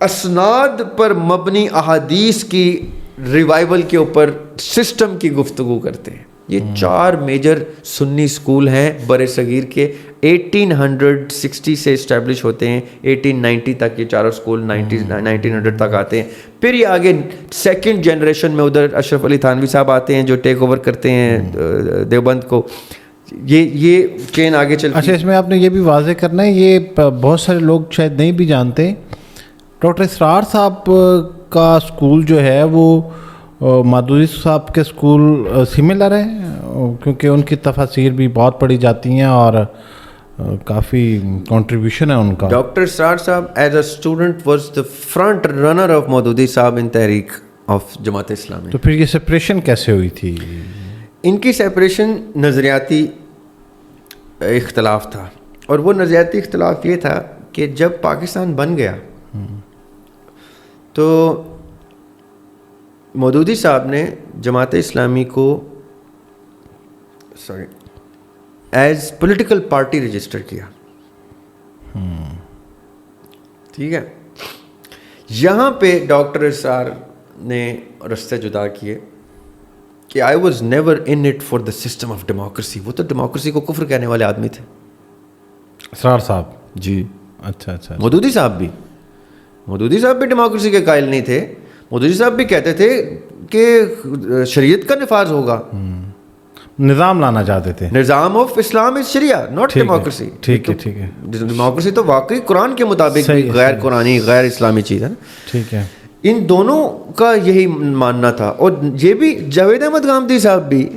اسناد پر مبنی احادیث کی ریوائول کے اوپر سسٹم کی گفتگو کرتے ہیں. یہ چار میجر سنی اسکول ہیں بر صغیر کے. 1860 سے اسٹیبلش ہوتے ہیں, 1890 تک یہ چاروں اسکول 1900 تک آتے ہیں. پھر یہ آگے سیکنڈ جنریشن میں ادھر اشرف علی تھانوی صاحب آتے ہیں جو ٹیک اوور کرتے ہیں دیوبند کو. یہ چین آگے چلتی ہے. اچھا, اس میں آپ نے یہ بھی واضح کرنا ہے, یہ بہت سارے لوگ شاید نہیں بھی جانتے, ڈاکٹر اسرار صاحب کا اسکول جو ہے وہ مودودی صاحب کے اسکول سملر ہے, کیونکہ ان کی تفاسیر بھی بہت پڑھی جاتی ہیں اور کافی کنٹریبیوشن ہے ان کا. ڈاکٹر اسرار صاحب as a student was the front runner of Maududi صاحب ان تحریک آف جماعت اسلامی. تو پھر یہ سپریشن کیسے ہوئی تھی؟ ان کی سپریشن نظریاتی اختلاف تھا, اور وہ نظریاتی اختلاف یہ تھا کہ جب پاکستان بن گیا تو مودودی صاحب نے جماعت اسلامی کو ایز پولیٹیکل پارٹی رجسٹر کیا. ٹھیک ہے, یہاں پہ ڈاکٹر اسرار نے رستے جدا کیے کہ I was never in it for the system of democracy. وہ تو ڈیموکریسی کو کفر کہنے والے آدمی تھے اسرار صاحب. جی, اچھا. مودودی صاحب بھی ڈیموکریسی کے قائل نہیں تھے. مودودی صاحب بھی کہتے تھے کہ شریعت کا نفاذ ہوگا. نظام لانا چاہتے تھے. نظام آف اسلام از شریعہ ناٹ ڈیموکریسی. ٹھیک ہے. ڈیموکریسی تو واقعی قرآن کے مطابق غیر قرآنی غیر اسلامی چیز ہے نا. ٹھیک ہے. ان دونوں کا یہی ماننا تھا. اور یہ بھی جاوید احمد گامدی صاحب بھی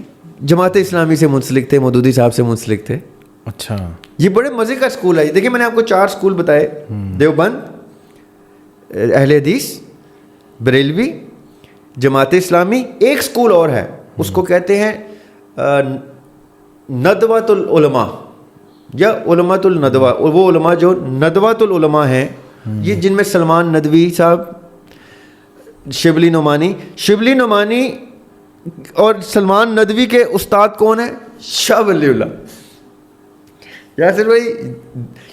جماعت اسلامی سے منسلک تھے, مودودی صاحب سے منسلک تھے. اچھا. یہ بڑے مزے کا اسکول ہے. دیکھیں میں نے آپ کو 4 اسکول بتائے, دیوبند, اہل حدیث, بریلوی, جماعت اسلامی. ایک اسکول اور ہے, اس کو کہتے ہیں ندوۃ العلماء یا علماء الندوہ. وہ علماء جو ندوۃ العلماء ہیں, یہ جن میں سلمان ندوی صاحب, شبلی نعمانی اور سلمان ندوی کے استاد کون ہیں؟ شاہ ولی اللہ. یاسر بھائی,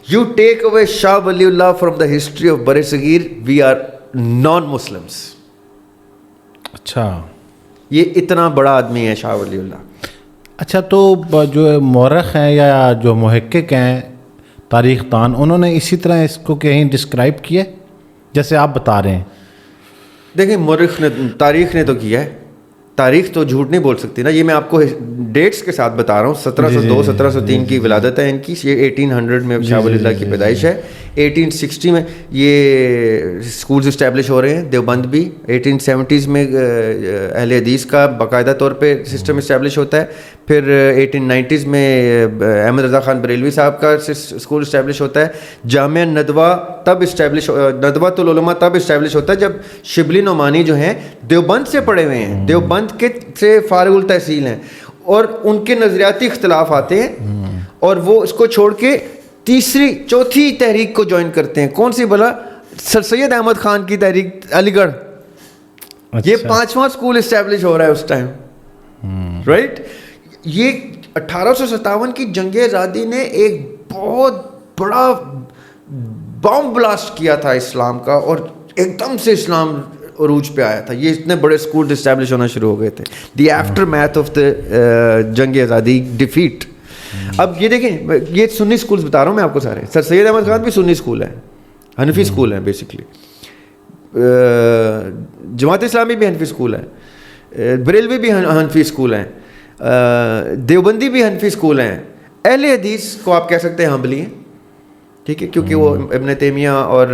you take away Shah Wali Allah from the history of بر صغیر, وی آر نان مسلمس. اچھا, یہ اتنا بڑا آدمی ہے شاہ ولی اللہ. اچھا, تو جو مورخ ہیں یا جو محقق ہیں, تاریخ دان, انہوں نے اسی طرح اس کو کہیں ڈسکرائب کیا جیسے آپ بتا رہے ہیں؟ دیکھیں مورخ نے, تاریخ نے تو کیا ہے, تاریخ تو جھوٹ نہیں بول سکتی نا. یہ میں آپ کو ڈیٹس کے ساتھ بتا رہا ہوں. 1702 1703 کی ولادت ہے ان کی. یہ 1800 میں شاہ ولی اللہ کی پیدائش ہے. 1860 میں یہ اسکولز اسٹیبلش ہو رہے ہیں, دیوبند بھی. 1870s میں اہل حدیث کا باقاعدہ طور پہ سسٹم اسٹیبلش ہوتا ہے. پھر 1890s میں احمد رضا خان بریلوی صاحب کا اسکول اسٹیبلش ہوتا ہے. جامعہ ندوۃ العلماء تب اسٹیبلش ہوتا ہے جب شبلی نعمانی جو ہیں دیوبند سے پڑھے ہوئے ہیں, دیوبند کے سے فارغ التحصیل ہیں, اور ان کے نظریاتی اختلاف آتے ہیں اور وہ اس کو چھوڑ کے چوتھی تحریک کو جوائن کرتے ہیں. کون سی بلا؟ سر سید احمد خان کی تحریک علی گڑھ. یہ 5واں اسکول اسٹیبلش ہو رہا ہے اس ٹائم, رائٹ. یہ 1857 کی جنگ آزادی نے ایک بہت بڑا بام بلاسٹ کیا تھا اسلام کا, اور ایک دم سے اسلام عروج پہ آیا تھا. یہ اتنے بڑے اسکول اسٹیبلش ہونا شروع ہو گئے تھے. The after math of the جنگ آزادی ڈیفیٹ. اب یہ دیکھیں, یہ سنی اسکولس بتا رہا ہوں میں آپ کو سارے. سر سید احمد خان بھی سنی اسکول ہے, حنفی اسکول ہے بیسکلی. جماعت اسلامی بھی حنفی اسکول ہے, بریلوی بھی حنفی اسکول ہیں, دیوبندی بھی حنفی اسکول ہیں. اہل حدیث کو آپ کہہ سکتے ہیں حنبلی ہیں, ٹھیک ہے, کیونکہ وہ ابن تیمیہ اور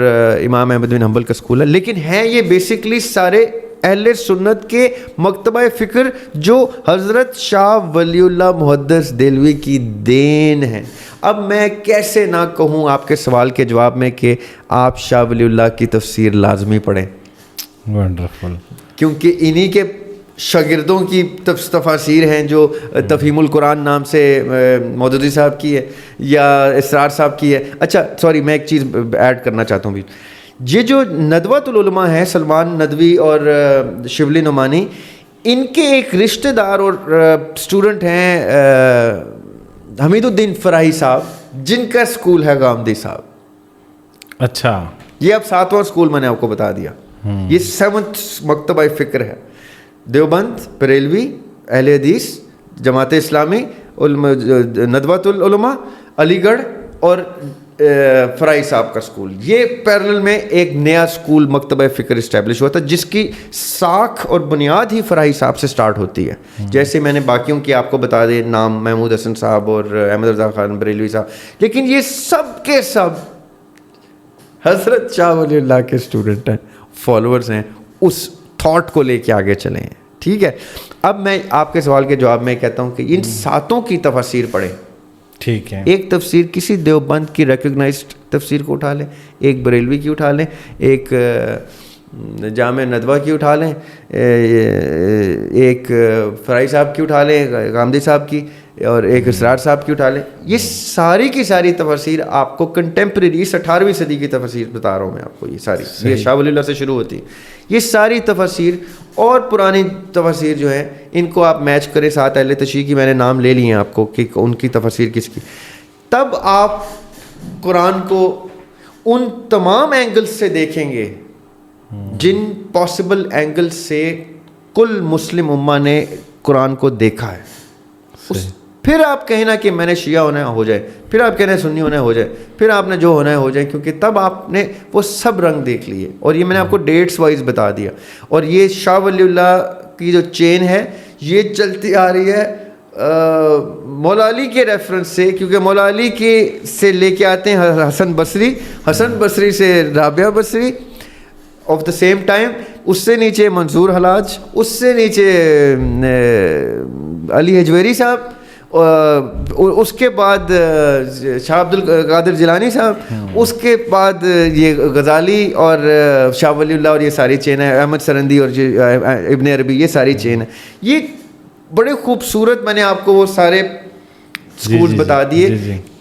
امام احمد بن حنبل کا اسکول ہے. لیکن ہیں یہ بیسکلی سارے اہل سنت کے مکتبہ فکر جو حضرت شاہ ولی اللہ محدث دہلوی کی دین ہے. اب میں کیسے نہ کہوں آپ کے سوال کے جواب میں کہ آپ شاہ ولی اللہ کی تفسیر لازمی پڑھیں, ونڈرفل, کیونکہ انہی کے شاگردوں کی تفاسیر ہیں جو تفہیم القرآن نام سے مودودی صاحب کی ہے یا اسرار صاحب کی ہے. اچھا سوری, میں ایک چیز ایڈ کرنا چاہتا ہوں بھی. یہ جو ندوۃ العلماء ہیں, سلمان ندوی اور شبلی نعمانی, ان کے ایک رشتہ دار اور اسٹوڈنٹ ہیں حمید الدین فراہی صاحب, جن کا اسکول ہے گامدی صاحب. اچھا, یہ اب 7واں اسکول میں نے آپ کو بتا دیا. یہ 7th مکتبہ فکر ہے. دیوبند, بریلوی, اہل حدیث, جماعت اسلامی, ندوۃ العلماء, علی گڑھ اور فرائی صاحب کا اسکول. یہ پیرلل میں ایک نیا اسکول مکتبہ فکر اسٹیبلش ہوا تھا, جس کی ساکھ اور بنیاد ہی فرائی صاحب سے سٹارٹ ہوتی ہے. جیسے میں نے باقیوں کی آپ کو بتا دے نام, محمود حسن صاحب اور احمد رضا خان بریلوی صاحب, لیکن یہ سب کے سب حضرت شاہ ولی اللہ کے اسٹوڈنٹ ہیں, فالوورز ہیں, اس تھاٹ کو لے کے آگے چلے ہیں. ٹھیک ہے, اب میں آپ کے سوال کے جواب میں کہتا ہوں کہ ان 7 کی تفاسیر پڑھیں. ٹھیک ہے, ایک تفسیر کسی دیوبند کی ریکگنائزڈ تفسیر کو اٹھا لیں, ایک بریلوی کی اٹھا لیں, ایک جامع ندوہ کی اٹھا لیں, ایک فرائی صاحب کی اٹھا لیں, غامدی صاحب کی, اور ایک اسرار صاحب کی اٹھا لیں. یہ ساری کی ساری تفاسیر آپ کو کنٹمپریری 18ویں صدی کی تفاسیر بتا رہا ہوں میں آپ کو. یہ ساری, یہ شاہ ولی اللہ سے شروع ہوتی ہے. یہ ساری تفاسیر اور پرانی تفاسیر جو ہیں, ان کو آپ میچ کریں ساتھ اہل تشیع کی, میں نے نام لے لیے ہیں آپ کو کہ ان کی تفاسیر کس کی. تب آپ قرآن کو ان تمام اینگل سے دیکھیں گے جن پاسبل اینگل سے کل مسلم امہ نے قرآن کو دیکھا ہے. پھر آپ کہیں نا کہ میں نے شیعہ ہونا ہے ہو جائے, پھر آپ کہنا ہے سنی ہونا ہے ہو جائے, پھر آپ نے جو ہونا ہے ہو جائے, کیونکہ تب آپ نے وہ سب رنگ دیکھ لیے. اور یہ میں نے آپ کو ڈیٹس وائز بتا دیا. اور یہ شاہ ولی اللہ کی جو چین ہے یہ چلتی آ رہی ہے مولا علی کے ریفرنس سے, کیونکہ مولا علی کے سے لے کے آتے ہیں حسن بصری, حسن بصری سے رابعہ بصری آف دا سیم ٹائم, اس سے نیچے منصور حلاج, اس سے نیچے علی حجویری صاحب, اس کے بعد شاہ عبد القادر جیلانی صاحب, اس کے بعد یہ غزالی اور شاہ ولی اللہ, اور یہ ساری چین ہے, احمد سرندی اور ابن عربی, یہ ساری چین ہے. یہ بڑے خوبصورت, میں نے آپ کو وہ سارے سکولز بتا دیے.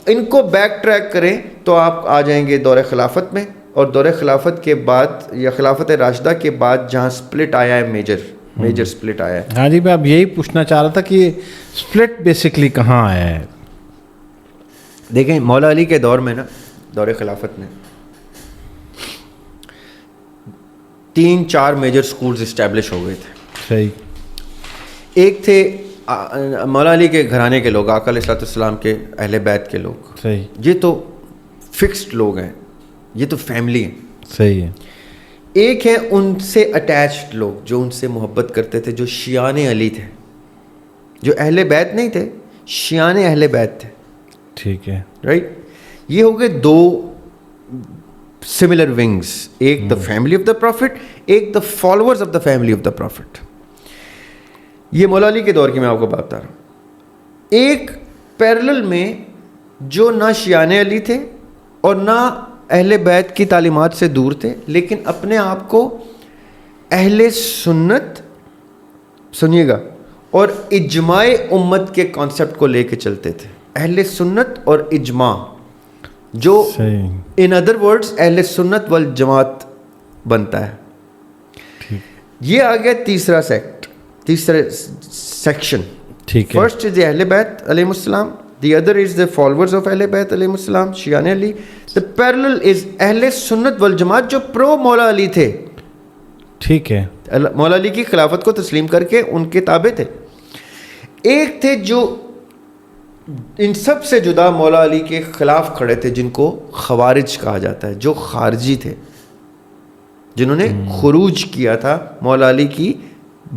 ان کو بیک ٹریک کریں تو آپ آ جائیں گے دور خلافت میں, اور دور خلافت کے بعد یا خلافت راشدہ کے بعد جہاں سپلٹ آیا ہے, میجر سپلٹ آیا ہے. ہاں جی, میں اب یہی پوچھنا چاہ رہا تھا کہ سپلٹ بیسکلی کہاں آیا ہے. دیکھیں مولا علی کے دور میں نا, دور خلافت میں 3-4 میجر سکولز اسٹیبلش ہو گئے تھے. صحیح. ایک تھے مولا علی کے گھرانے کے لوگ, آقا علیہ الصلوۃ والسلام کے اہل بیت کے لوگ. صحیح. یہ تو فکسڈ لوگ ہیں, یہ تو فیملی ہیں. صحیح ہے. ایک ہے ان سے اٹیچڈ لوگ جو ان سے محبت کرتے تھے, جو شیعان علی تھے, جو اہل بیت نہیں تھے, شیعان اہل بیت تھے. ٹھیک ہے. رائٹ. یہ ہو گئے 2 سملر ونگز, ایک the family of the prophet, ایک the followers of the family of the prophet. یہ مولا علی کے دور کی میں آپ کو بات بتا رہا ہوں. ایک پیرلل میں جو نہ شیعان علی تھے اور نہ اہل بیت کی تعلیمات سے دور تھے, لیکن اپنے آپ کو اہل سنت, سنیے گا, اور اجماع امت کے کانسیپٹ کو لے کے چلتے تھے. اہل سنت اور اجماع, جو ان ادر ورڈز اہل سنت والجماعت بنتا ہے. یہ آ گیا تیسرا سیکشن. ٹھیک ہے. فرسٹ از اہل بیت علیہ السلام, the other is the followers of اہل بیت علیہ السلام, شیعان علی. the parallel is اہل سنت والجماعت جو پرو مولا علی تھے. ٹھیک ہے. مولا علی کی خلافت کو تسلیم کر کے ان کے تابع تھے. ایک تھے جو ان سب سے جدا مولا علی کے خلاف کھڑے تھے, جن کو خوارج کہا جاتا ہے, جو خارجی تھے, جنہوں نے خروج کیا تھا, مولا علی کی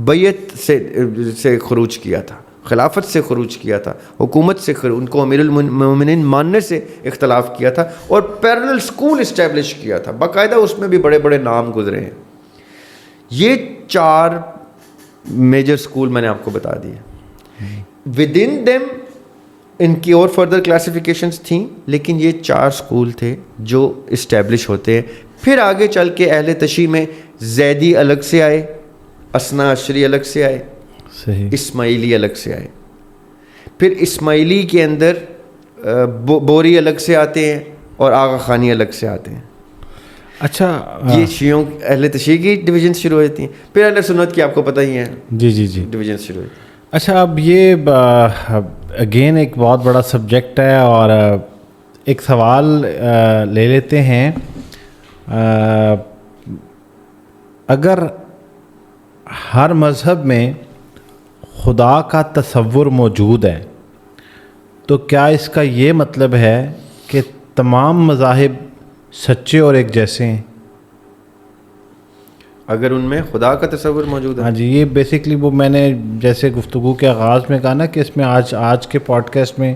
بیعت سے خروج کیا تھا, خلافت سے خروج کیا تھا, حکومت سے ان کو امیر المومنین ماننے سے اختلاف کیا تھا, اور پیرلل سکول اسٹیبلش کیا تھا باقاعدہ. اس میں بھی بڑے بڑے نام گزرے ہیں. یہ 4 میجر سکول میں نے آپ کو بتا دیے. ود ان دیم ان کی اور فردر کلاسیفیکیشنز تھیں, لیکن یہ 4 سکول تھے جو اسٹیبلش ہوتے ہیں. پھر آگے چل کے اہل تشیع میں زیدی الگ سے آئے, اثنا عشری الگ سے آئے, صحیح, اسماعیلی الگ سے آئے. پھر اسماعیلی کے اندر بوری الگ سے آتے ہیں اور آغا خانی الگ سے آتے ہیں. اچھا, یہ شیعوں اہل تشیع کی ڈویژن شروع ہوتی ہیں. پھر اہل سنت کی آپ کو پتہ ہی ہے. جی ڈویژن شروع ہوتی ہیں. اچھا, اب یہ اگین ایک بہت بڑا سبجیکٹ ہے, اور ایک سوال لے لیتے ہیں. اگر ہر مذہب میں خدا کا تصور موجود ہے تو کیا اس کا یہ مطلب ہے کہ تمام مذاہب سچے اور ایک جیسے ہیں؟ اگر ان میں خدا کا تصور موجود ہے. ہاں جی, یہ بیسکلی وہ میں نے جیسے گفتگو کے آغاز میں کہا نا کہ اس میں آج کے پوڈ کاسٹ میں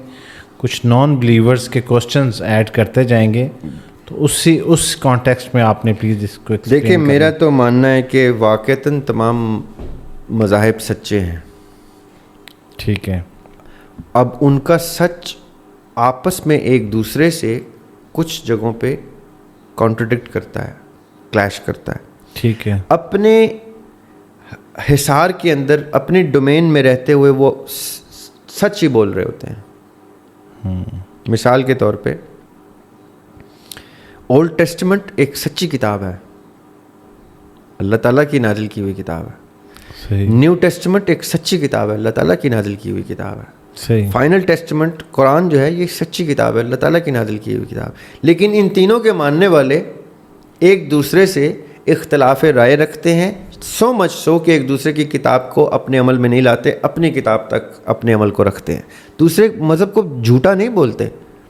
کچھ نان بلیورز کے کوسچنز ایڈ کرتے جائیں گے, تو اس کانٹیکسٹ میں آپ نے پلیز اس کو دیکھیں. میرا تو ماننا ہے کہ واقعتاً تمام مذاہب سچے ہیں. ٹھیک ہے. اب ان کا سچ آپس میں ایک دوسرے سے کچھ جگہوں پہ کانٹرڈکٹ کرتا ہے, کلیش کرتا ہے. ٹھیک ہے. اپنے حصار کے اندر اپنے ڈومین میں رہتے ہوئے وہ سچ ہی بول رہے ہوتے ہیں. مثال کے طور پہ اولڈ ٹیسٹمنٹ ایک سچی کتاب ہے, اللہ تعالیٰ کی نازل کی ہوئی کتاب ہے. نیو ٹیسٹمنٹ ایک سچی کتاب ہے, اللہ تعالیٰ کی نازل کی ہوئی کتاب ہے. فائنل ٹیسٹمنٹ قرآن جو ہے یہ سچی کتاب ہے, اللہ تعالیٰ کی نازل کی ہوئی کتاب. لیکن ان تینوں کے ماننے والے ایک دوسرے سے اختلاف رائے رکھتے ہیں, سو مچ سو کہ ایک دوسرے کی کتاب کو اپنے عمل میں نہیں لاتے, اپنی کتاب تک اپنے عمل کو رکھتے ہیں. دوسرے مذہب کو جھوٹا نہیں بولتے,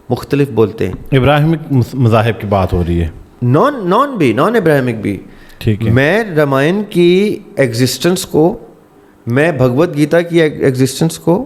مختلف بولتے ہیں. ابراہیمک مذاہب کی بات ہو رہی ہے, نان ابراہیمک بھی. ٹھیک ہے. میں رامائن کی ایگزسٹنس کو, میں بھگوت گیتا کی ایگزسٹنس کو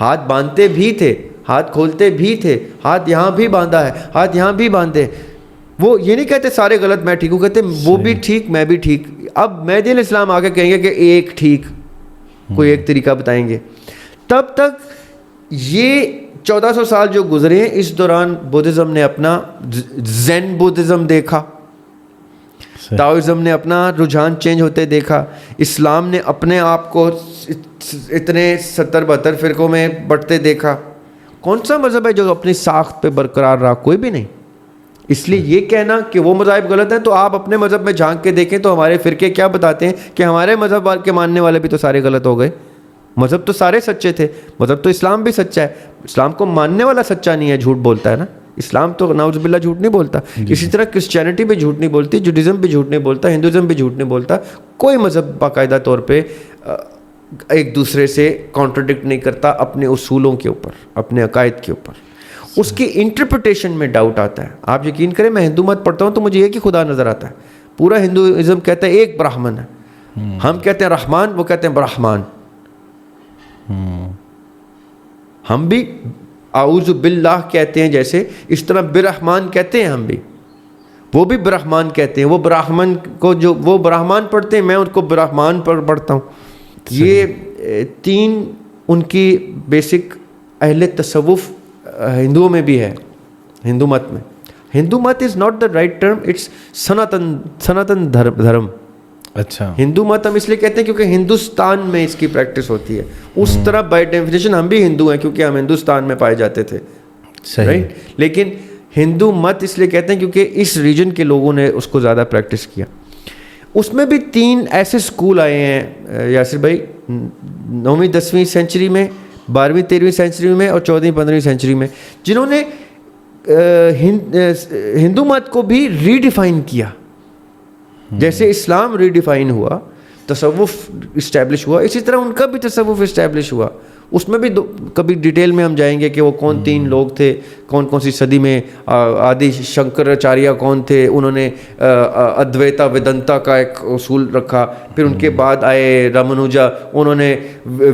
ہاتھ باندھتے بھی تھے, ہاتھ کھولتے بھی تھے, ہاتھ یہاں بھی باندھا ہے, ہاتھ یہاں بھی باندھے. وہ یہ نہیں کہتے سارے غلط میں ٹھیک ہوں, کہتے وہ بھی ٹھیک میں بھی ٹھیک. اب مہدی علیہ السلام آ کے کہیں گے کہ ایک ٹھیک, کوئی ایک طریقہ بتائیں گے. تب تک یہ 1400 سال جو گزرے ہیں, اس دوران بدھزم نے اپنا زین بدھزم دیکھا, تاؤزم نے اپنا رجحان چینج ہوتے دیکھا, اسلام نے اپنے آپ کو اتنے 70-72 فرقوں میں بٹتے دیکھا. کون سا مذہب ہے جو اپنی ساخت پہ برقرار رہا؟ کوئی بھی نہیں. اس لیے یہ کہنا کہ وہ مذاہب غلط ہیں, تو آپ اپنے مذہب میں جھانک کے دیکھیں تو ہمارے فرقے کیا بتاتے ہیں کہ ہمارے مذہب کے ماننے والے بھی تو سارے غلط ہو گئے. مذہب تو سارے سچے تھے, مذہب تو اسلام بھی سچا ہے. اسلام کو ماننے والا سچا نہیں ہے, جھوٹ بولتا ہے نا. اسلام تو نعوذ باللہ جھوٹ نہیں بولتا. اسی طرح کرسچینٹی بھی جھوٹ نہیں بولتی, جوڈیزم بھی جھوٹ نہیں بولتا, ہندوازم بھی جھوٹ نہیں بولتا. کوئی مذہب باقاعدہ طور پہ ایک دوسرے سے کانٹرڈکٹ نہیں کرتا اپنے اصولوں کے اوپر, اپنے عقائد کے اوپر. اس کی انٹرپریٹیشن میں ڈاؤٹ آتا ہے. آپ یقین کریں, میں ہندو مت پڑھتا ہوں تو مجھے ایک ہی خدا نظر آتا ہے. پورا ہندوازم کہتا ہے ایک برہمن ہے, ہم کہتے ہیں رحمان, وہ کہتے ہیں برہمان. ہم بھی اعوذ باللہ کہتے ہیں جیسے, اس طرح برحمان کہتے ہیں ہم بھی, وہ بھی برحمان کہتے ہیں. وہ براہمن کو جو وہ برہمان پڑھتے ہیں, میں ان کو برہمان پڑھتا ہوں. یہ تین ان کی بیسک اہل تصوف ہندوؤں میں بھی ہے, ہندو مت میں. ہندو مت is not the right term, it's Sanatan Dharma. اچھا, ہندو مت ہم اس لیے کہتے ہیں کیونکہ ہندوستان میں اس کی پریکٹس ہوتی ہے. اس طرح بائی ڈیفینیشن ہم بھی ہندو ہیں کیونکہ ہم ہندوستان میں پائے جاتے تھے, رائٹ. لیکن ہندو مت اس لیے کہتے ہیں کیونکہ اس ریجن کے لوگوں نے اس کو زیادہ پریکٹس کیا. اس میں بھی 3 ایسے سکول آئے ہیں یاسر بھائی, 9ویں 10ویں سینچری میں, 12ویں 13ویں سینچری میں اور 14ویں 15ویں سینچری میں, جنہوں نے ہندو مت کو بھی ریڈیفائن کیا. جیسے اسلام ریڈیفائن ہوا, تصوف اسٹیبلش ہوا, اسی طرح ان کا بھی تصوف اسٹیبلش ہوا. اس میں بھی کبھی ڈیٹیل میں ہم جائیں گے کہ وہ کون 3 لوگ تھے, کون سی صدی میں. آدی شنکراچاریہ کون تھے, انہوں نے ادویتا ویدنتا کا ایک اصول رکھا. پھر ان کے بعد آئے رامنوجا, انہوں نے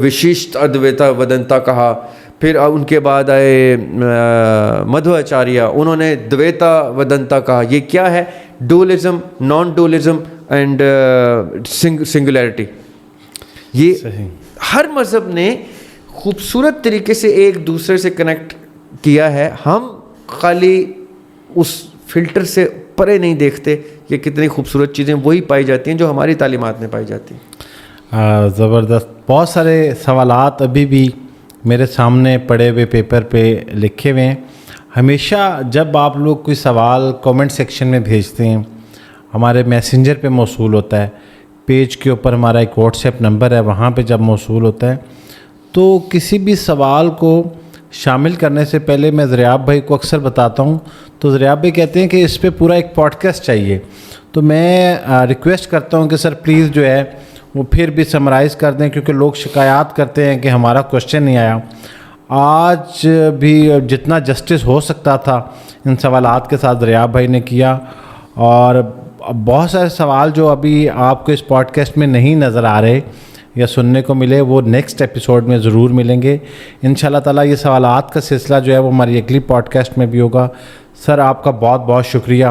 وششٹ ادویتا ویدنتا کہا. پھر ان کے بعد آئے مدھواچاریہ, انہوں نے دویتا ویدنتا کہا. یہ کیا ہے؟ Dualism, naan dualism and singularity. یہ ہر مذہب نے خوبصورت طریقے سے ایک دوسرے سے کنیکٹ کیا ہے. ہم خالی اس فلٹر سے پرے نہیں دیکھتے کہ کتنی خوبصورت چیزیں وہی پائی جاتی ہیں جو ہماری تعلیمات میں پائی جاتی ہیں. زبردست. بہت سارے سوالات ابھی بھی میرے سامنے پڑے ہوئے پیپر پہ لکھے ہوئے ہیں. ہمیشہ جب آپ لوگ کوئی سوال کومنٹ سیکشن میں بھیجتے ہیں, ہمارے میسنجر پہ موصول ہوتا ہے, پیج کے اوپر ہمارا ایک واٹس ایپ نمبر ہے, وہاں پہ جب موصول ہوتا ہے تو کسی بھی سوال کو شامل کرنے سے پہلے میں زریاب بھائی کو اکثر بتاتا ہوں. تو زریاب بھائی کہتے ہیں کہ اس پہ پورا ایک پوڈ کاسٹ چاہیے. تو میں ریکویسٹ کرتا ہوں کہ سر پلیز جو ہے وہ پھر بھی سمرائز کر دیں, کیونکہ لوگ شکایات کرتے ہیں کہ ہمارا کوشچن نہیں آیا. آج بھی جتنا جسٹس ہو سکتا تھا ان سوالات کے ساتھ زریاب بھائی نے کیا, اور بہت سارے سوال جو ابھی آپ کو اس پوڈ کاسٹ میں نہیں نظر آ رہے یا سننے کو ملے, وہ نیکسٹ ایپیسوڈ میں ضرور ملیں گے ان شاء اللہ تعالیٰ. یہ سوالات کا سلسلہ جو ہے وہ ہماری اگلی پوڈ کاسٹ میں بھی ہوگا. سر آپ کا بہت بہت شکریہ,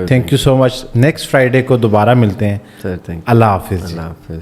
thank you so much. Next Friday کو دوبارہ ملتے ہیں. Sir thank you. اللہ حافظ. اللہ حافظ.